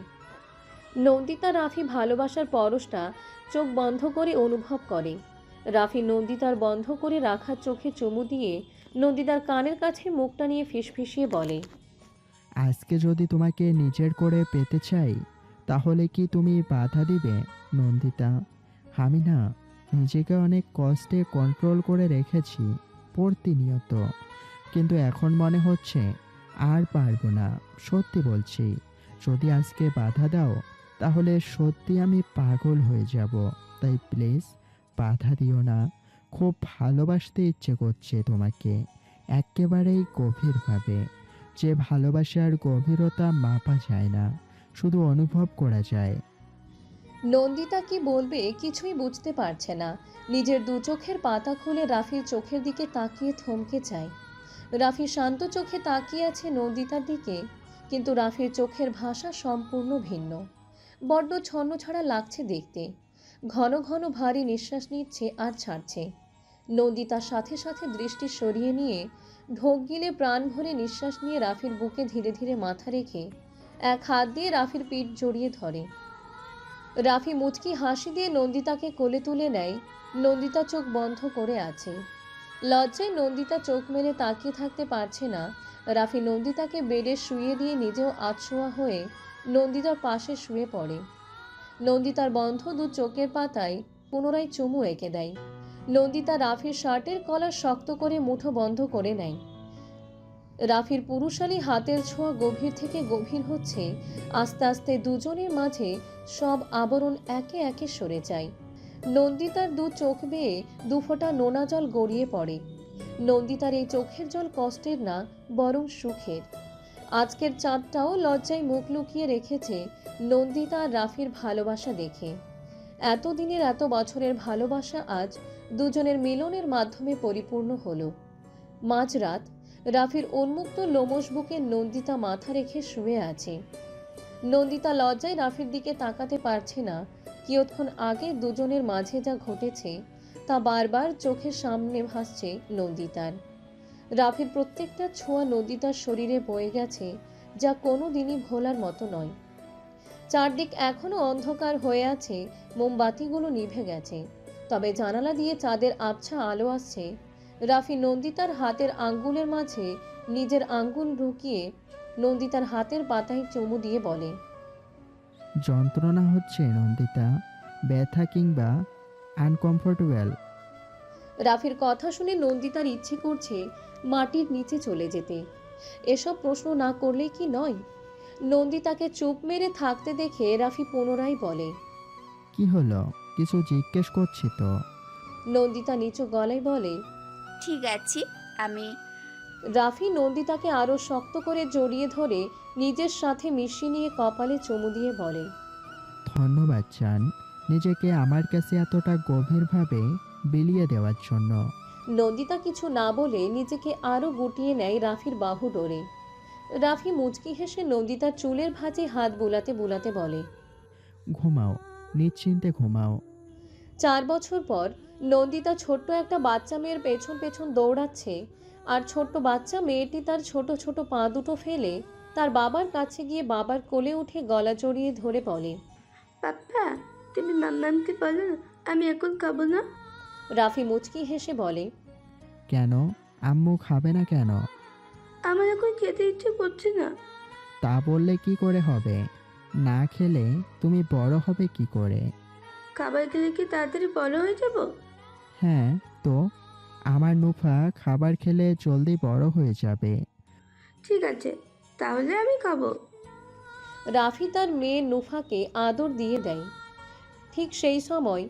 নন্দিতা রাফি ভালোবাসার পরশটা চোখ বন্ধ করে অনুভব করে। রাফি নন্দিতার বন্ধ করে রাখা চোখে চুমু দিয়ে নন্দিতার কানের কাছে মুখটা নিয়ে ফিসফিসিয়ে বলে,
আজকে যদি তোমাকে নিজের করে পেতে চাই তাহলে কি তুমি বাধা দিবে নন্দিতা? আমি না নিজেকে অনেক কষ্টে কন্ট্রোল করে রেখেছি প্রতিনিয়ত, কিন্তু এখন মনে হচ্ছে আর পারবো না। সত্যি বলছি, যদি আজকে বাধা দাও তাহলে সত্যি আমি পাগল হয়ে যাব। তাই প্লিজ বাধা দিও না। খুব ভালোবাসতে ইচ্ছে করছে তোমাকে, একেবারেই গভীরভাবে। যে ভালোবাসার গভীরতা মাপা যায় না, শুধু অনুভব করা যায়।
নন্দিতা কি বলবে কিছুই বুঝতে পারছে না। নিজের দু চোখের পাতা খুলে রাফির চোখের দিকে তাকিয়ে থমকে যায়। রাফি শান্ত চোখে তাকিয়ে আছে নন্দিতার দিকে, কিন্তু রাফির চোখের ভাষা সম্পূর্ণ ভিন্ন। বড্ড ছন্নছাড়া লাগছে দেখতে। ঘন ঘন ভারী নিঃশ্বাস নিচ্ছে আর ছাড়ছে। নন্দিতার সাথে সাথে দৃষ্টি সরিয়ে নিয়ে ঢোক গিলে প্রাণ ভরে নিঃশ্বাস নিয়ে রাফির বুকে ধীরে ধীরে মাথা রেখে এক হাত দিয়ে রাফির পিঠ জড়িয়ে ধরে। রাফি মুচকি হাসি দিয়ে নন্দিতাকে কোলে তুলে নেয়। নন্দিতা চোখ বন্ধ করে আছে। লজ্জায় নন্দিতা চোখ মেলে তাকিয়ে থাকতে পারছে না। রাফি নন্দিতাকে বেডে শুইয়ে দিয়ে নিজেও আধশোয়া হয়ে নন্দিতার পাশে শুয়ে পড়ে। নন্দিতার বন্ধ দু চোখের পাতায় পুনরায় চুমু এঁকে দেয়। নন্দিতা রাফির শার্টের কলার শক্ত করে মুঠো বন্ধ করে নেয়। রাফির পুরুষালী হাতের ছোঁয়া গভীর থেকে গভীর হচ্ছে। আস্তে আস্তে দুজনের মাঝে সব আবরণ একে একে সরে যায়। নন্দিতার দু চোখ বেয়ে দুফোঁটা নোনা জল গড়িয়ে পড়ে। নন্দিতার এই চোখের জল কষ্টের না, বরং সুখের। আজকের চাঁদটাও লজ্জায় মুখ লুকিয়ে রেখেছে নন্দিতা আর রাফির ভালোবাসা দেখে। এতদিনের এত বছরের ভালোবাসা আজ দুজনের মিলনের মাধ্যমে পরিপূর্ণ হলো। মাঝরাত, রাফির উন্মুক্ত লোমশ বুকে নন্দিতা মাথা রেখে শুয়ে আছে। নন্দিতা লজ্জায় রাফির দিকে তাকাতে পারছে না। কিয়ৎক্ষণ আগে দুজনের মাঝে যা ঘটেছে তা বারবার চোখের সামনে ভাসছে নন্দিতার। রাফির প্রত্যেকটা ছোঁয়া নন্দিতার শরীরে বয়ে গেছে, যা কোনো দিনই ভোলার মতো নয়। চারদিক এখনো অন্ধকার হয়ে আছে, মোমবাতিগুলো নিভে গেছে, তবে জানালা দিয়ে চাঁদের আবছা আলো আসছে। রাফি নন্দিতার হাতের আঙ্গুলের মাঝে নিজের আঙ্গুল ঢুকিয়ে নন্দিতার হাতের পাতায় চুমু দিয়ে বলে,
যন্ত্রণা হচ্ছে নন্দিতা? ব্যথা কিংবা আনকমফোর্টেবল?
রাফির কথা শুনে নন্দিতার ইচ্ছে করছে মাটির নিচে চলে যেতে। এসব প্রশ্ন না করলে কি নয়। নন্দিতাকে চুপ মেরে থাকতে দেখে রাফি পুনরায় বলে,
কি হলো? কিছু জিজ্ঞেস করছি তো।
নন্দিতা নিচু গলায় বলে,
ঠিক আছে আমি।
রাফি নন্দিতাকে আরো শক্ত করে জড়িয়ে ধরে নিজের সাথে মিশিয়ে নিয়ে কপালে চুমু দিয়ে বলে,
ধন্যবাদ জান, নিজেকে আমার কাছে এতটা গভীরভাবে বিলিয়ে দেওয়ার জন্য।
নন্দিতা কিছু না বলে নিজেকে আরো গুটিয়ে নেয় রাফির বাহু ডোরে। রাফি মুচকি হেসে নন্দিতার চুলের ভাঁজে হাত বুলাতে বুলাতে বলে,
ঘুমাও, নিশ্চিন্তে ঘুমাও।
4 বছর পর নন্দিতা ছোট্ট একটা বাচ্চা মেয়ের পেছন পেছন দৌড়াচ্ছে, আর ছোট্ট বাচ্চা মেয়েটি তার ছোট ছোট পা দুটো ফেলে তার বাবার কাছে গিয়ে বাবার কোলে উঠে গলা জড়িয়ে ধরে বলে,
পাপ্পা, তুমি মাম্মামকে বলো আমি এখন খাবো না।
রাফি মুচকি হেসে বলে,
কেন? আম্মু খাবে না কেন?
আমার এখন খেতে ইচ্ছে করছে না।
তা বললে কি করে হবে? না খেলে তুমি বড় হবে কি করে?
খাবার খেলে কি তাড়াতাড়ি বড় হয়ে যাব?
হ্যাঁ তো, আমার নুফা খাবার খেলে জলদি বড় হয়ে যাবে।
ঠিক আছে, তাহলে আমি খাবো।
রাফি তার মেয়ে নুফাকে আদর দিয়ে দেয়। ঠিক সেই সময়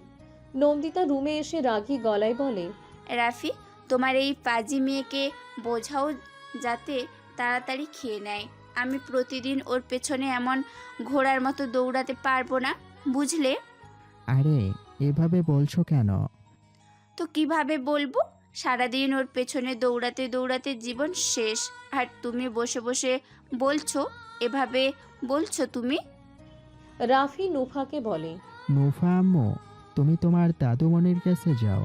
নন্দিতা রুমে এসে রাগী গলায় বলে,
রাফি, তোমার এই পাজি মেয়েকে বোঝাও যাতে তাড়াতাড়ি খেয়ে নেয়। আমি প্রতিদিন ওর পেছনে এমন ঘোড়ার মতো দৌড়াতে পারবো না, বুঝলে?
আরে এভাবে বলছো কেন?
তো কিভাবে বলবো? সারাদিন ওর পেছনে দৌড়াতে দৌড়াতে জীবন শেষ, আর তুমি বসে বসে বলছো, এভাবে বলছো তুমি?
রাফি নুফাকে বলে।
নুফা আম্মু, তুমি তোমার দাদুমণির কাছে যাও,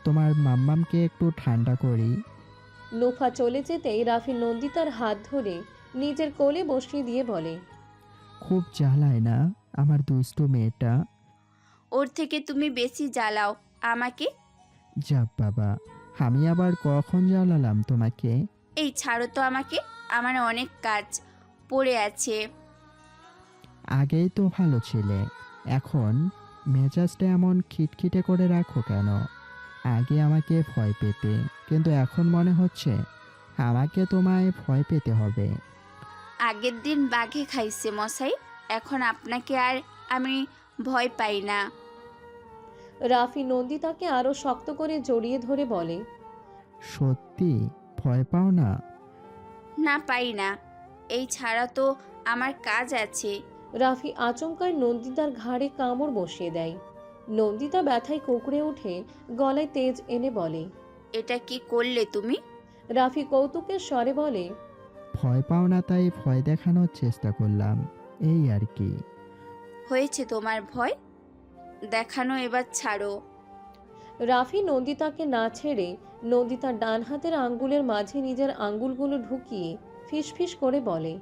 তোমার মাম্মামকে একটু ঠান্ডা করি।
নুফা চলে যেতেই রাফি নন্দিতার হাত ধরে নিজের কোলে বসিয়ে দিয়ে বলে।
খুব জ্বালায় না আমার দুষ্টু মেয়েটা?
ওর থেকে তুমি বেশি জ্বালাও আমাকে।
যাক বাবা, আমি আবার কখন জ্বালালাম তোমাকে?
এই ছাড়ো তো আমাকে, আমার অনেক কাজ পড়ে আছে।
আগেই তো ভালো ছিলে, এখন মেজাজটা এমন খিটখিটে করে রাখো কেন? আগে আমাকে ভয় পেতে, কিন্তু এখন মনে হচ্ছে আমাকে তোমায় ভয় পেতে হবে।
আগের দিন বাঘে খাইছে মশাই, এখন আপনাকে আর আমি ভয় পাই না।
রাফি নন্দিতাকে আরো শক্ত করে জড়িয়ে ধরে বলে।
সত্যি ভয় পাও না?
না, পাই না। এই ছাড়া তো আমার কাজ আছে।
রাফি আচমকায় নন্দিতার ঘাড়ে কামড় বসিয়ে দেয়। নন্দিতা ব্যথায় কুঁকড়ে উঠে গলায় তেজ এনে বলে।
এটা কি করলে তুমি?
রাফি কৌতুকের স্বরে বলে।
ভয় পাও না তাই ভয় দেখানোর চেষ্টা করলাম, এই আর কি।
হয়েছে তোমার ভয় দেখানো, এবার ছাড়ো।
রাফি নন্দিতাকে না ছেড়ে নন্দিতার ডান হাতের আঙ্গুলের মাঝে নিজের আঙ্গুলগুলো ঢুকিয়ে ফিসফিস করে বলে।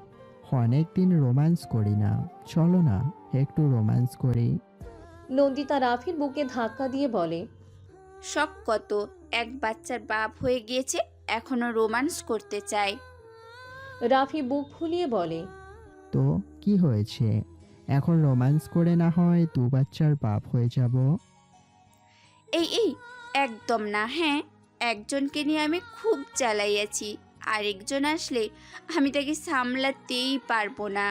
অনেক দিন রোম্যান্স করি না, চলো না একটু রোম্যান্স করি।
নন্দিতা রাফির বুকে ধাক্কা দিয়ে বলে।
শখ কত, এক বাচ্চার বাপ হয়ে গিয়েছে, এখনো রোমান্স করতে চায়।
রাফি বুক ফুলিয়ে বলে।
তো কি হয়েছে, এখন রোম্যান্স করে না হয় দু বাচ্চার বাপ হয়ে যাব?
এই একদম না। হ্যাঁ, একজনকে নিয়ে আমি খুব জ্বালাইয়াছি, আরেকজন আসলে আমি তাকে সামলাতেই পারবো না।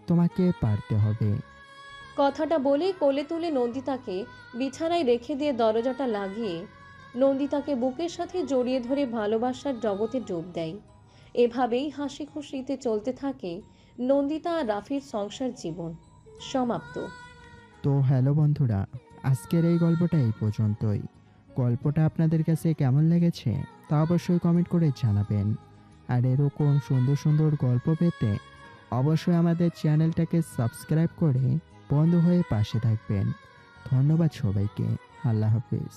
তোমাকে পারতে হবে।
কথাটা বলেই কোলে তুলে নন্দিতাকে বিছানায় রেখে দিয়ে দরজাটা লাগিয়ে নন্দিতাকে বুকের সাথে জড়িয়ে ধরে ভালোবাসার জগতে ডুব দেয়। এভাবেই হাসি খুশিতে চলতে থাকে নন্দিতা আর রাফির সংসার জীবন। সমাপ্ত।
তো হ্যালো বন্ধুরা, আজকের এই গল্পটা এই পর্যন্তই। গল্পটা আপনাদের কাছে কেমন লেগেছে তা অবশ্যই কমেন্ট করে জানাবেন। আর এরকম সুন্দর সুন্দর গল্প পেতে অবশ্যই আমাদের চ্যানেলটাকে সাবস্ক্রাইব করে বন্ধু হয়ে পাশে থাকবেন। ধন্যবাদ সবাইকে। আল্লাহ হাফিজ।